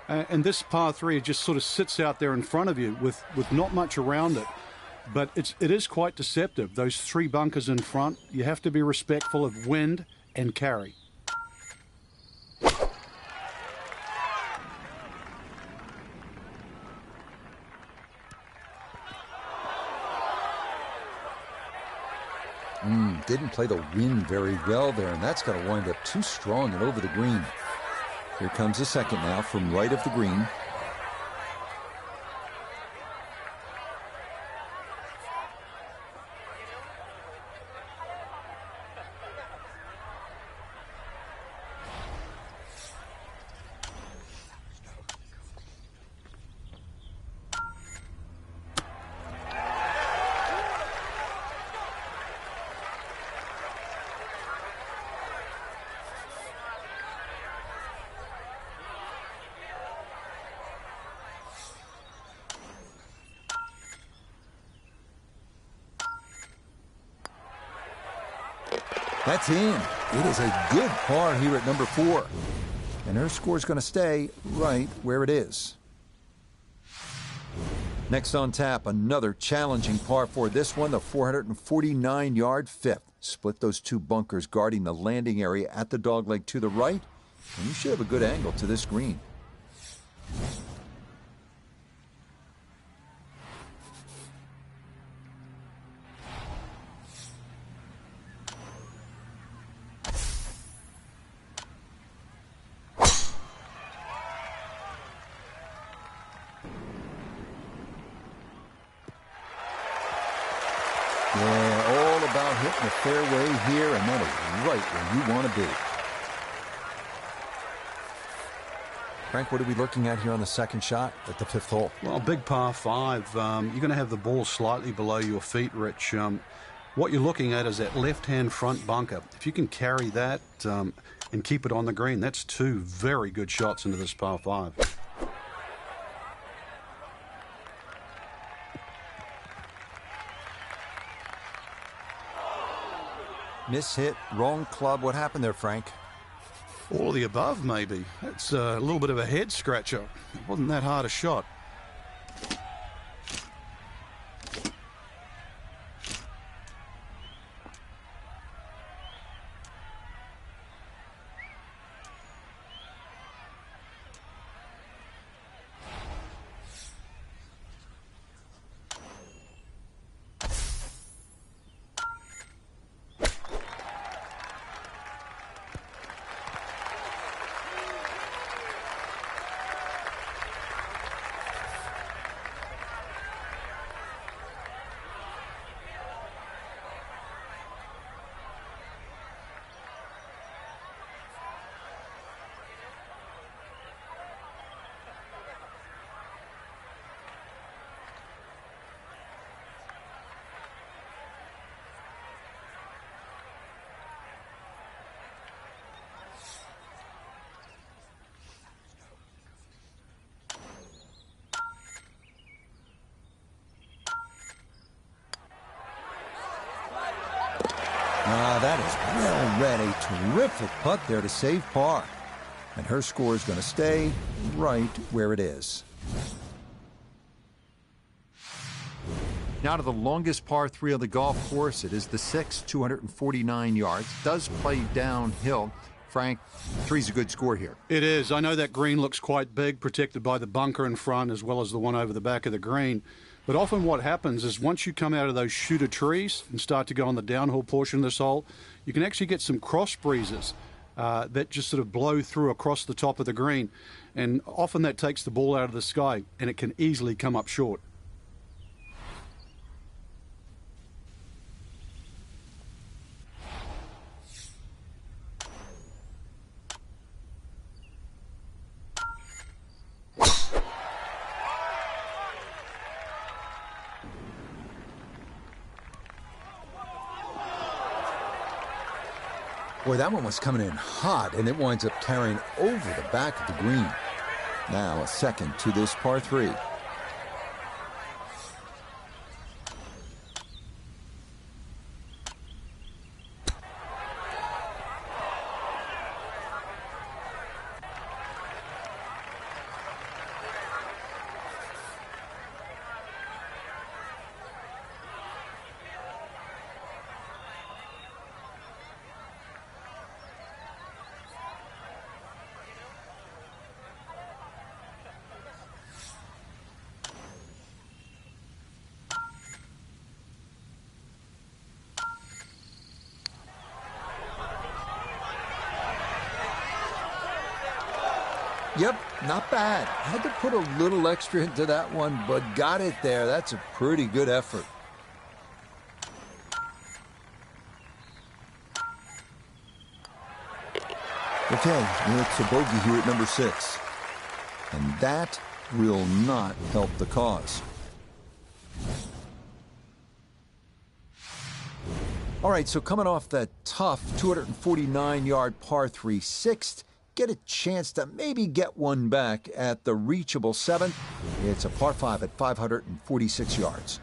And this par 3 just sort of sits out there in front of you with not much around it. But it is quite deceptive. Those 3 bunkers in front, you have to be respectful of wind and carry. Didn't play the wind very well there, and that's got to wind up too strong and over the green. Here comes the second now from right of the green. That's in. It is a good par here at number 4. And her score is going to stay right where it is. Next on tap, another challenging par 4. This one, the 449-yard fifth. Split those 2 bunkers guarding the landing area at the dogleg to the right. And you should have a good angle to this green. Yeah, all about hitting the fairway here, and that is right where you want to be. Frank, what are we looking at here on the second shot at the 5th hole? Well, big par 5. You're going to have the ball slightly below your feet, Rich. What you're looking at is that left-hand front bunker. If you can carry that and keep it on the green, that's 2 very good shots into this par 5. Mishit, wrong club. What happened there, Frank? All of the above, maybe. It's a little bit of a head scratcher. It wasn't that hard a shot. that is well read. A terrific putt there to save par. And her score is going to stay right where it is. Now to the longest par 3 on the golf course. It is the 6th, 249 yards. Does play downhill. Frank, 3's a good score here. It is. I know that green looks quite big, protected by the bunker in front as well as the one over the back of the green. But often what happens is once you come out of those shooter trees and start to go on the downhill portion of this hole, you can actually get some cross breezes that just sort of blow through across the top of the green. And often that takes the ball out of the sky, and it can easily come up short. Boy, that one was coming in hot, and it winds up carrying over the back of the green. Now a second to this par 3. Yep, not bad. Had to put a little extra into that one, but got it there. That's a pretty good effort. Okay, it's a bogey here at number 6. And that will not help the cause. All right, so coming off that tough 249-yard par 3 sixth, get a chance to maybe get one back at the reachable 7th. It's a par 5 at 546 yards.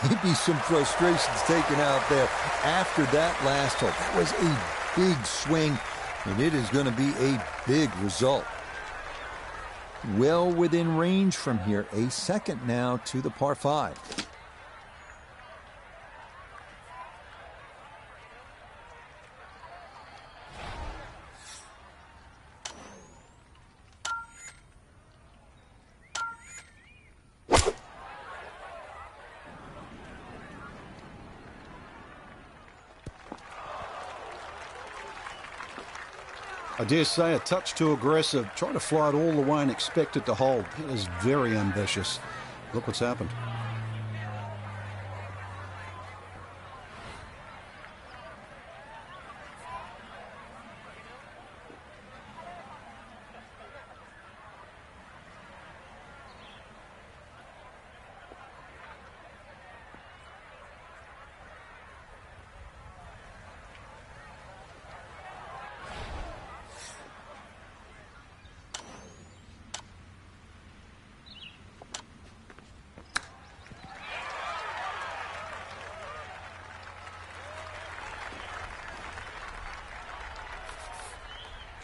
Maybe some frustrations taken out there after that last hole. That was a big swing, and it is going to be a big result. Well within range from here. A second now to the par 5. I dare say a touch too aggressive. Try to fly it all the way and expect it to hold. It is very ambitious. Look what's happened.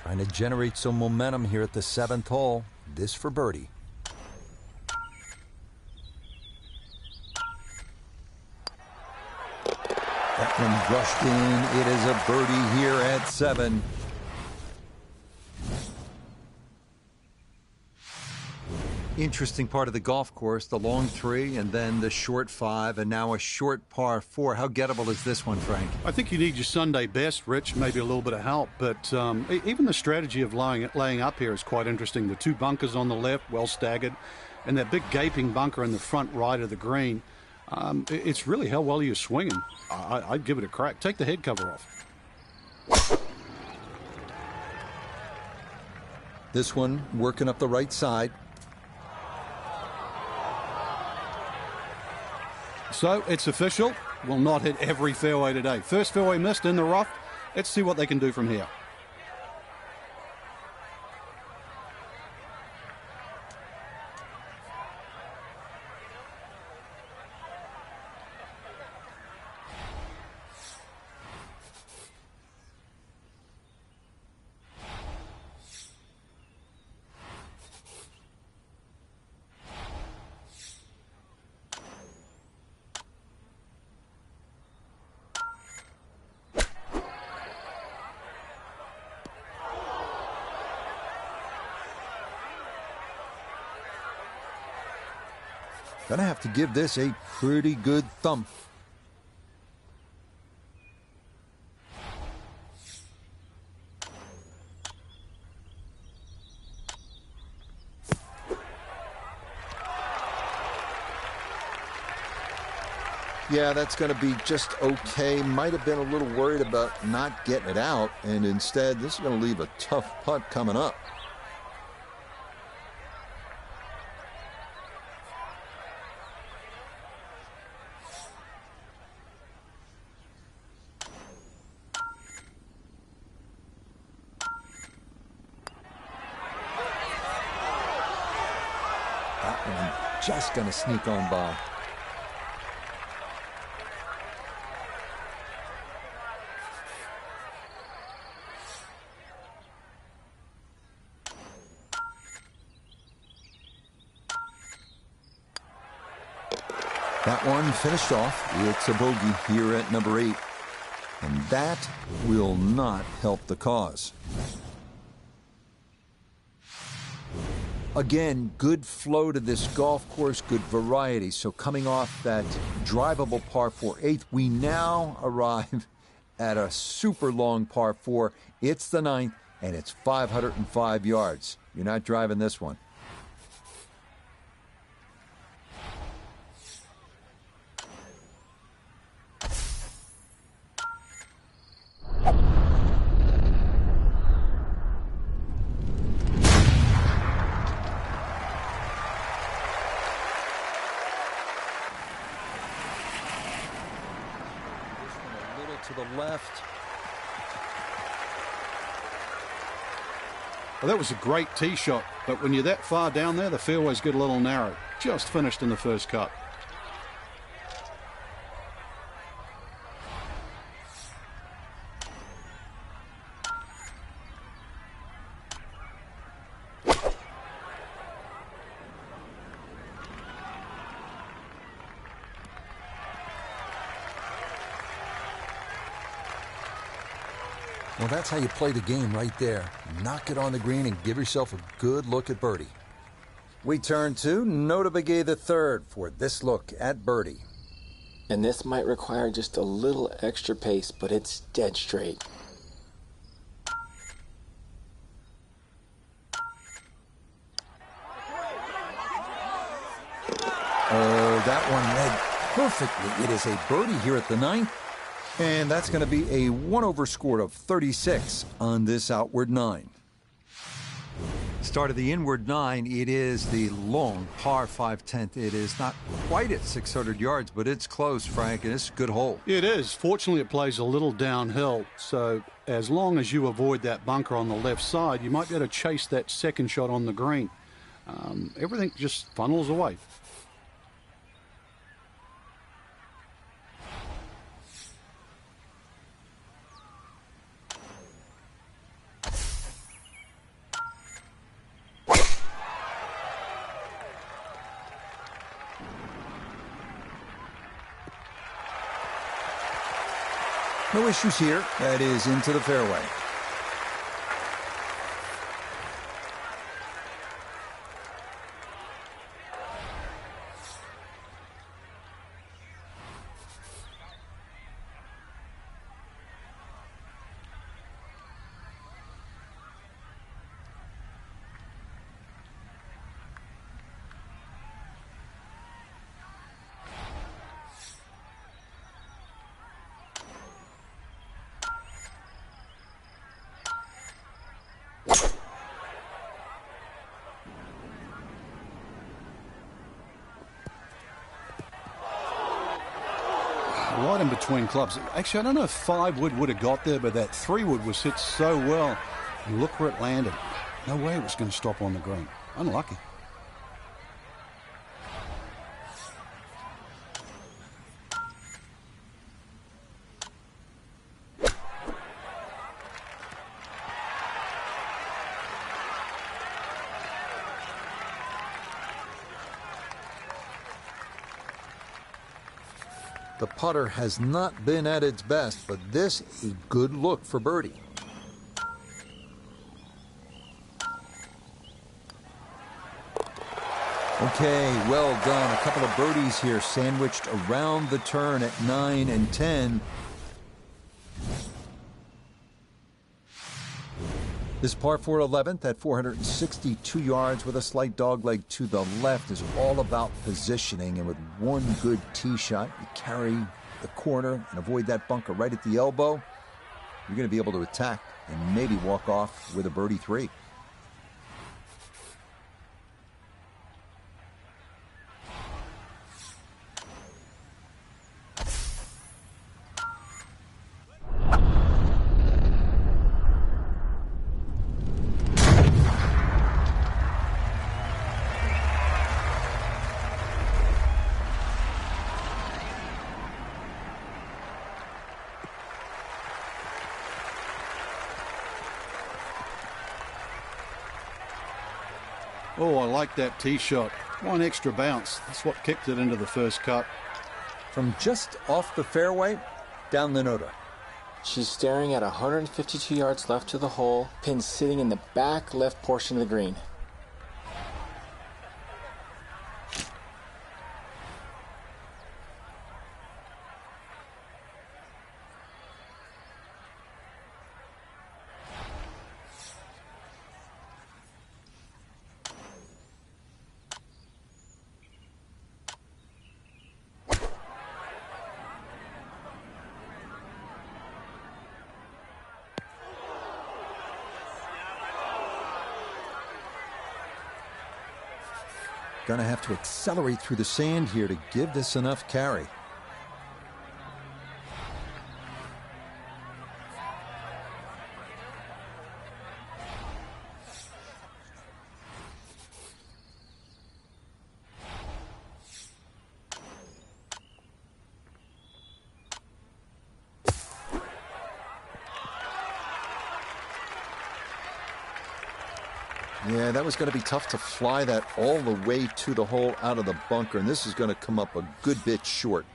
Trying to generate some momentum here at the 7th hole. This for birdie. That one brushed in. It is a birdie here at 7. Interesting part of the golf course, the long 3 and then the short 5 and now a short par 4. How gettable is this one, Frank? I think you need your Sunday best, Rich, maybe a little bit of help. But even the strategy of laying up here is quite interesting. The 2 bunkers on the left, well staggered, and that big gaping bunker in the front right of the green. It's really how well you're swinging. I'd give it a crack. Take the head cover off. This one working up the right side. So it's official. Will not hit every fairway today. First fairway missed in the rough. Let's see what they can do from here. Gonna have to give this a pretty good thump. Yeah, that's going to be just okay. Might have been a little worried about not getting it out, and instead this is going to leave a tough putt coming up. That one just going to sneak on by. That one finished off. It's a bogey here at number 8. And that will not help the cause. Again, good flow to this golf course, good variety. So coming off that drivable par 4 8th, we now arrive at a super long par 4. It's the 9th, and it's 505 yards. You're not driving this one. To the left. Well, that was a great tee shot, but when you're that far down there, the fairways get a little narrow. Just finished in the first cut. Well, that's how you play the game right there. Knock it on the green and give yourself a good look at birdie. We turn to Nota Begay III for this look at birdie. And this might require just a little extra pace, but it's dead straight. Oh, that one read perfectly. It is a birdie here at the 9th. And that's going to be a 1-over score of 36 on this outward 9. Start of the inward 9, it is the long par 5/10. It is not quite at 600 yards, but it's close, Frank, and it's a good hole. It is. Fortunately, it plays a little downhill, so as long as you avoid that bunker on the left side, you might be able to chase that second shot on the green. Everything just funnels away. No issues here. That is into the fairway. Right in between clubs. Actually, I don't know if 5 wood would have got there, but that 3 wood was hit so well. And look where it landed. No way it was going to stop on the green. Unlucky. The putter has not been at its best, but this is a good look for birdie. Okay, well done. A couple of birdies here sandwiched around the turn at 9 and 10. This par 4 11th at 462 yards with a slight dogleg to the left is all about positioning, and with one good tee shot, you carry the corner and avoid that bunker right at the elbow. You're going to be able to attack and maybe walk off with a birdie 3. Oh, I like that tee shot. One extra bounce. That's what kicked it into the first cut. From just off the fairway, down the Noda. She's staring at 152 yards left to the hole, pin sitting in the back left portion of the green. Gonna have to accelerate through the sand here to give this enough carry. Yeah, that was going to be tough to fly that all the way to the hole out of the bunker, and this is going to come up a good bit short.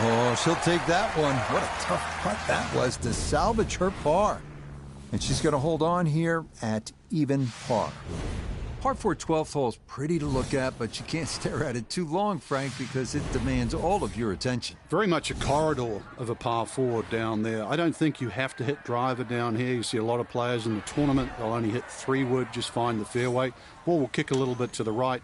Oh, she'll take that one. What a tough putt that was to salvage her par. And she's going to hold on here at even par. Par 4 12th hole is pretty to look at, but you can't stare at it too long, Frank, because it demands all of your attention. Very much a corridor of a par 4 down there. I don't think you have to hit driver down here. You see a lot of players in the tournament, they'll only hit 3 wood, just find the fairway. Ball will kick a little bit to the right.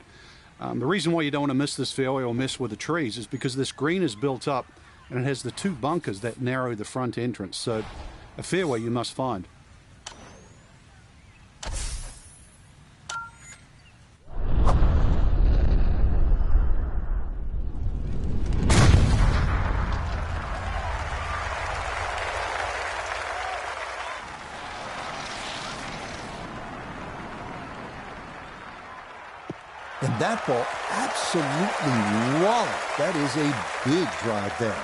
The reason why you don't want to miss this fairway or mess with the trees is because this green is built up and it has the 2 bunkers that narrow the front entrance. So a fairway you must find. And that ball absolutely walloped. That is a big drive there.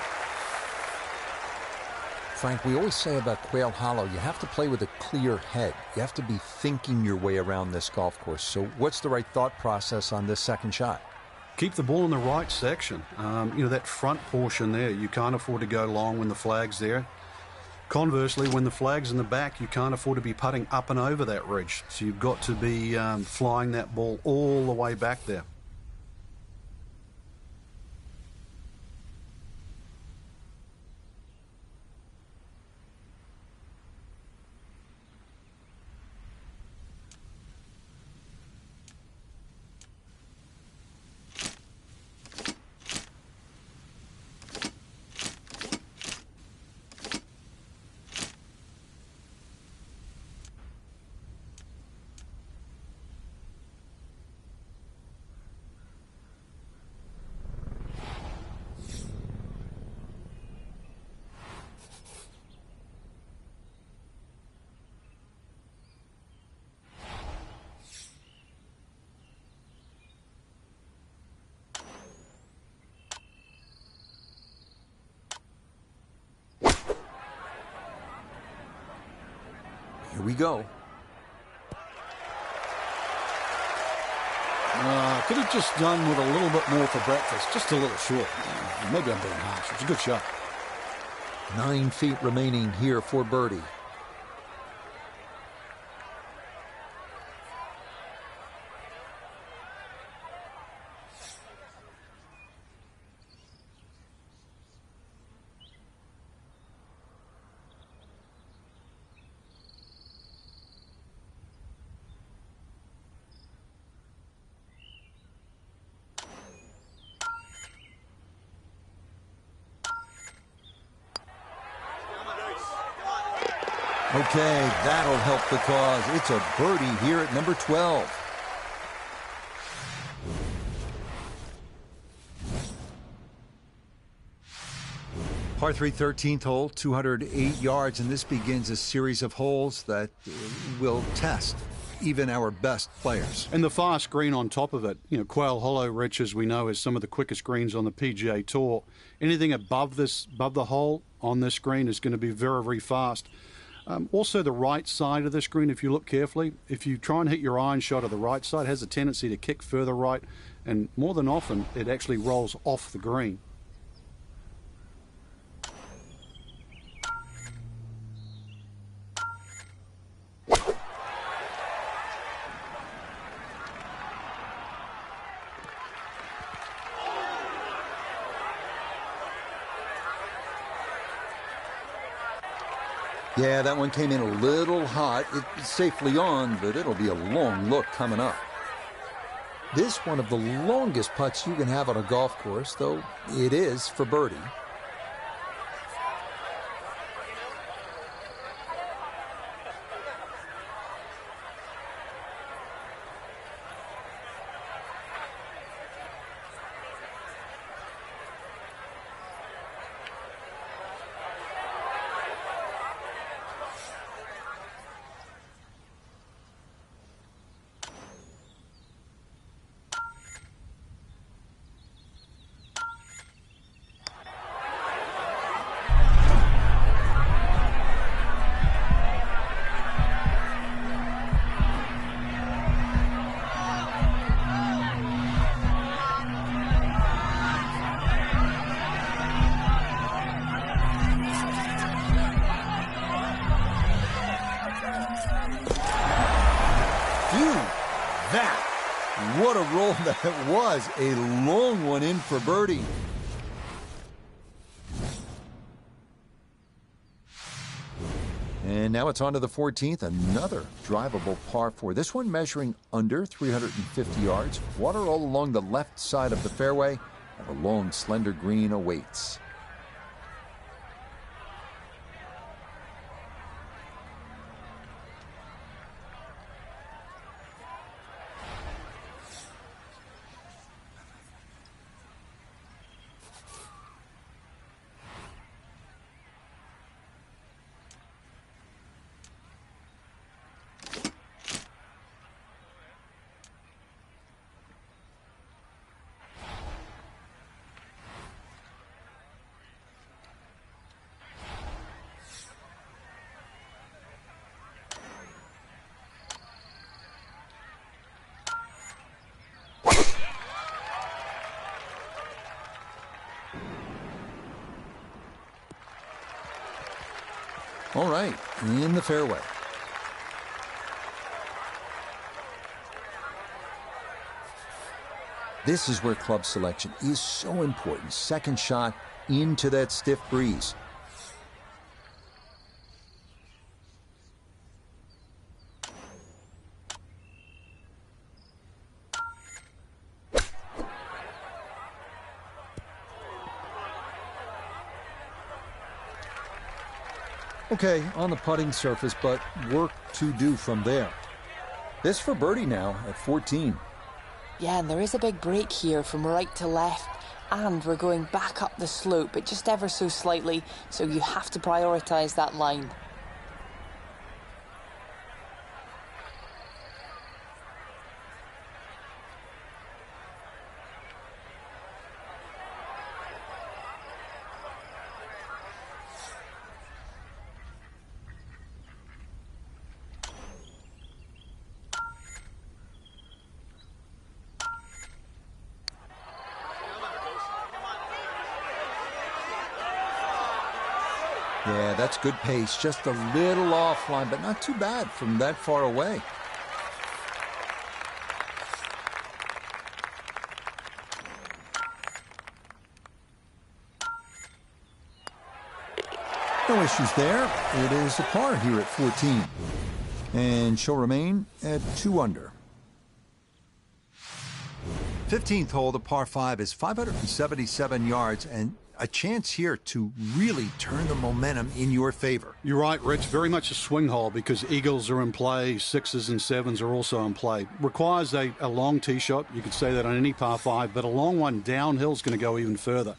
Frank, we always say about Quail Hollow, you have to play with a clear head. You have to be thinking your way around this golf course. So what's the right thought process on this second shot? Keep the ball in the right section. That front portion there, you can't afford to go long when the flag's there. Conversely, when the flag's in the back, you can't afford to be putting up and over that ridge. So you've got to be flying that ball all the way back there. Here we go. Could have just done with a little bit more for breakfast. Just a little short. Maybe I'm being harsh. It's a good shot. 9 feet remaining here for birdie. Okay, that'll help the cause. It's a birdie here at number 12. Par 3 13th hole, 208 yards, and this begins a series of holes that will test even our best players. And the fast green on top of it. You know, Quail Hollow, Rich, as we know, is some of the quickest greens on the PGA Tour. Anything above the hole on this green is going to be very, very fast. Also, the right side of this green, if you look carefully, if you try and hit your iron shot of the right side, it has a tendency to kick further right, and more than often, it actually rolls off the green. Yeah, that one came in a little hot. It's safely on, but it'll be a long look coming up. This one of the longest putts you can have on a golf course, though it is for birdie. What a roll that was. A long one in for birdie. And now it's on to the 14th, another drivable par 4. This one measuring under 350 yards. Water all along the left side of the fairway, and a long, slender green awaits. All right, in the fairway. This is where club selection is so important. Second shot into that stiff breeze. Okay, on the putting surface, but work to do from there. This for birdie now at 14. Yeah, and there is a big break here from right to left, and we're going back up the slope, but just ever so slightly, so you have to prioritise that line. Yeah, that's good pace. Just a little offline, but not too bad from that far away. No issues there. It is a par here at 14. And she'll remain at 2 under. 15th hole, the par 5 is 577 yards, and a chance here to really turn the momentum in your favor. You're right, Rich. Very much a swing hole because eagles are in play, 6s and 7s are also in play. Requires a long tee shot. You could say that on any par 5, but a long one downhill is going to go even further.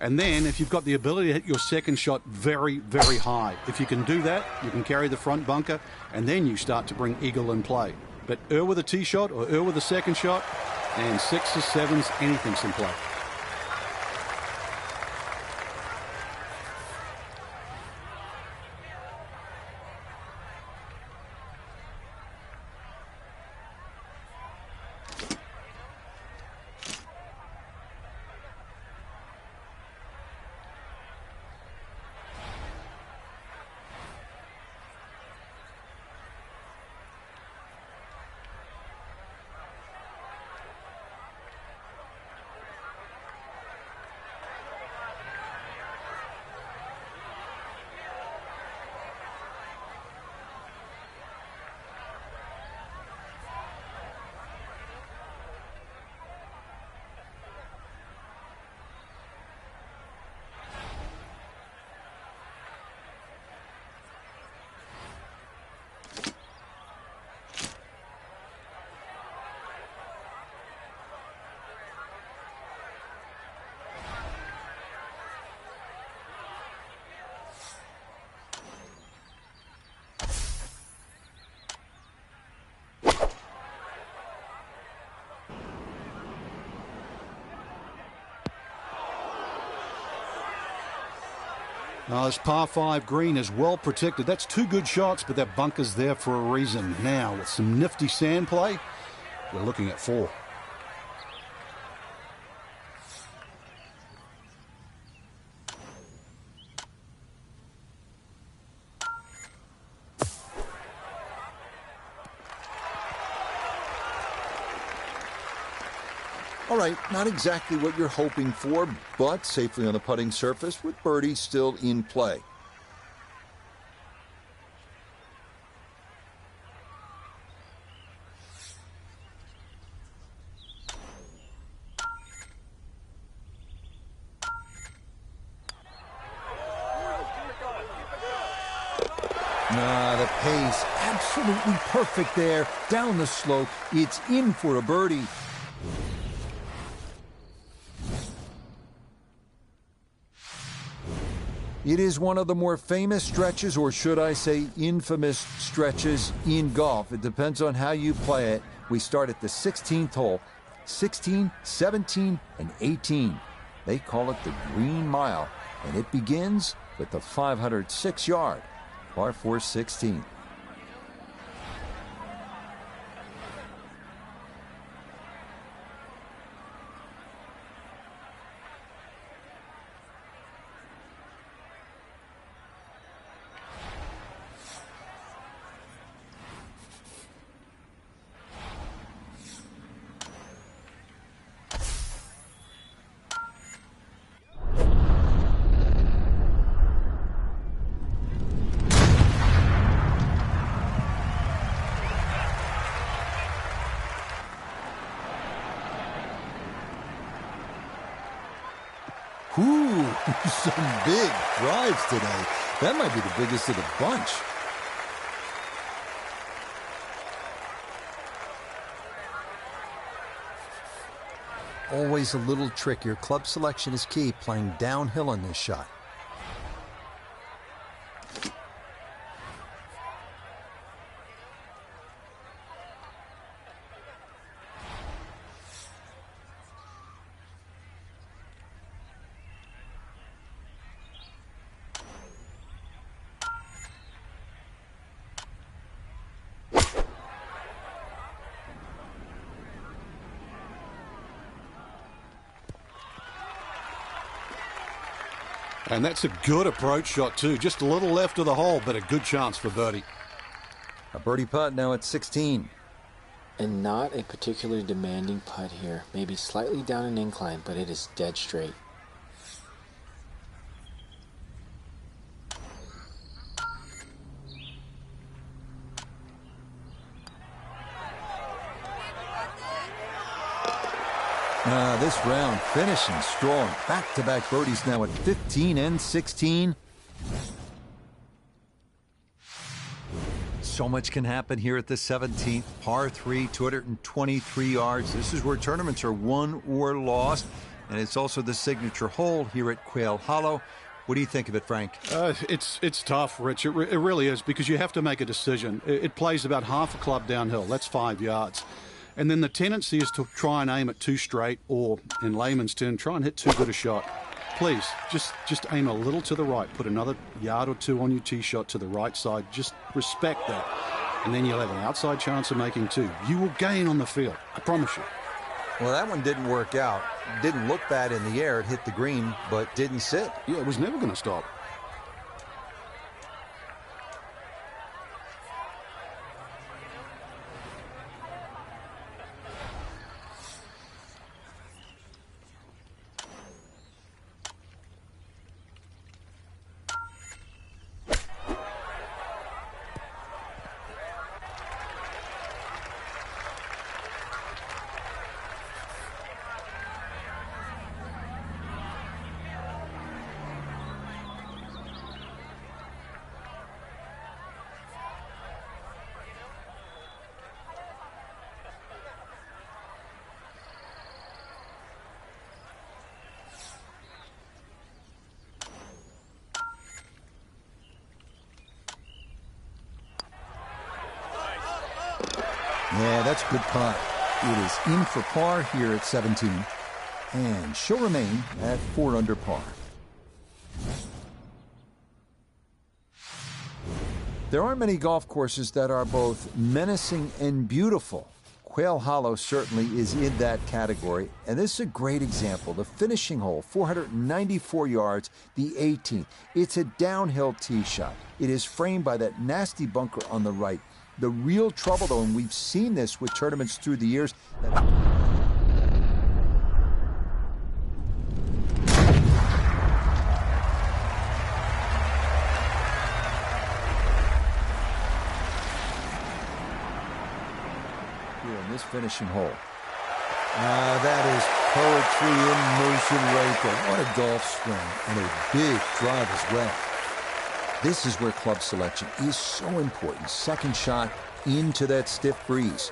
And then if you've got the ability to hit your second shot very, very high, if you can do that, you can carry the front bunker, and then you start to bring eagle in play. But with a tee shot or with a second shot, and 6s, 7s, anything's in play. This par 5 green is well protected. That's 2 good shots, but that bunker's there for a reason. Now, with some nifty sand play, we're looking at 4. All right, not exactly what you're hoping for, but safely on the putting surface with birdie still in play. The pace absolutely perfect there. Down the slope, it's in for a birdie. It is one of the more famous stretches, or should I say infamous stretches in golf. It depends on how you play it. We start at the 16th hole. 16, 17, and 18. They call it the Green Mile, and it begins with the 506-yard par 4 16. Ooh, some big drives today. That might be the biggest of the bunch. Always a little trickier. Club selection is key, playing downhill in this shot. And that's a good approach shot, too. Just a little left of the hole, but a good chance for birdie. A birdie putt now at 16. And not a particularly demanding putt here. Maybe slightly down an incline, but it is dead straight. This round finishing strong. Back-to-back birdies now at 15 and 16. So much can happen here at the 17th. Par 3, 223 yards. This is where tournaments are won or lost. And it's also the signature hole here at Quail Hollow. What do you think of it, Frank? It's tough, Rich. It really is, because you have to make a decision. It plays about half a club downhill. That's 5 yards. And then the tendency is to try and aim it too straight, or in layman's term, try and hit too good a shot. Please, just aim a little to the right. Put another yard or two on your tee shot to the right side. Just respect that. And then you'll have an outside chance of making two. You will gain on the field. I promise you. Well, that one didn't work out. Didn't look bad in the air. It hit the green, but didn't sit. Yeah, it was never going to stop. Yeah, that's a good putt. It is in for par here at 17. And she'll remain at 4 under par. There aren't many golf courses that are both menacing and beautiful. Quail Hollow certainly is in that category, and this is a great example. The finishing hole, 494 yards, the 18th. It's a downhill tee shot. It is framed by that nasty bunker on the right. The real trouble, though, and we've seen this with tournaments through the years, here in this finishing hole. That is poetry in motion right there. What a golf swing, and a big drive as well. This is where club selection is so important. Second shot into that stiff breeze.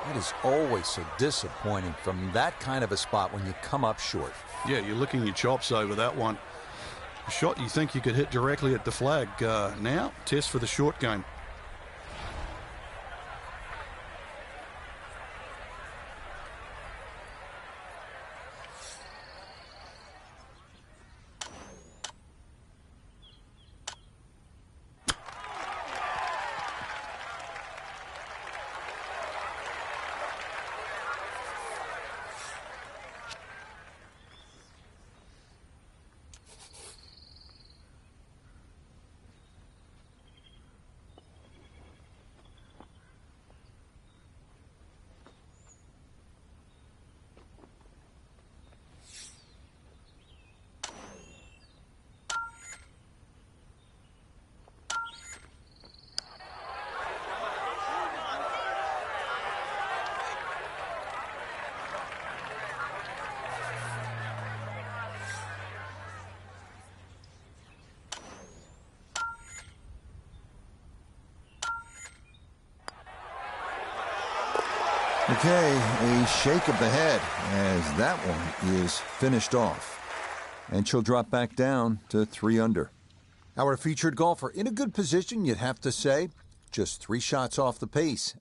It is always so disappointing from that kind of a spot when you come up short. Yeah, you're licking your chops over that one. A shot you think you could hit directly at the flag. Now, test for the short game. Okay, a shake of the head as that one is finished off. And she'll drop back down to 3 under. Our featured golfer in a good position, you'd have to say. Just 3 shots off the pace.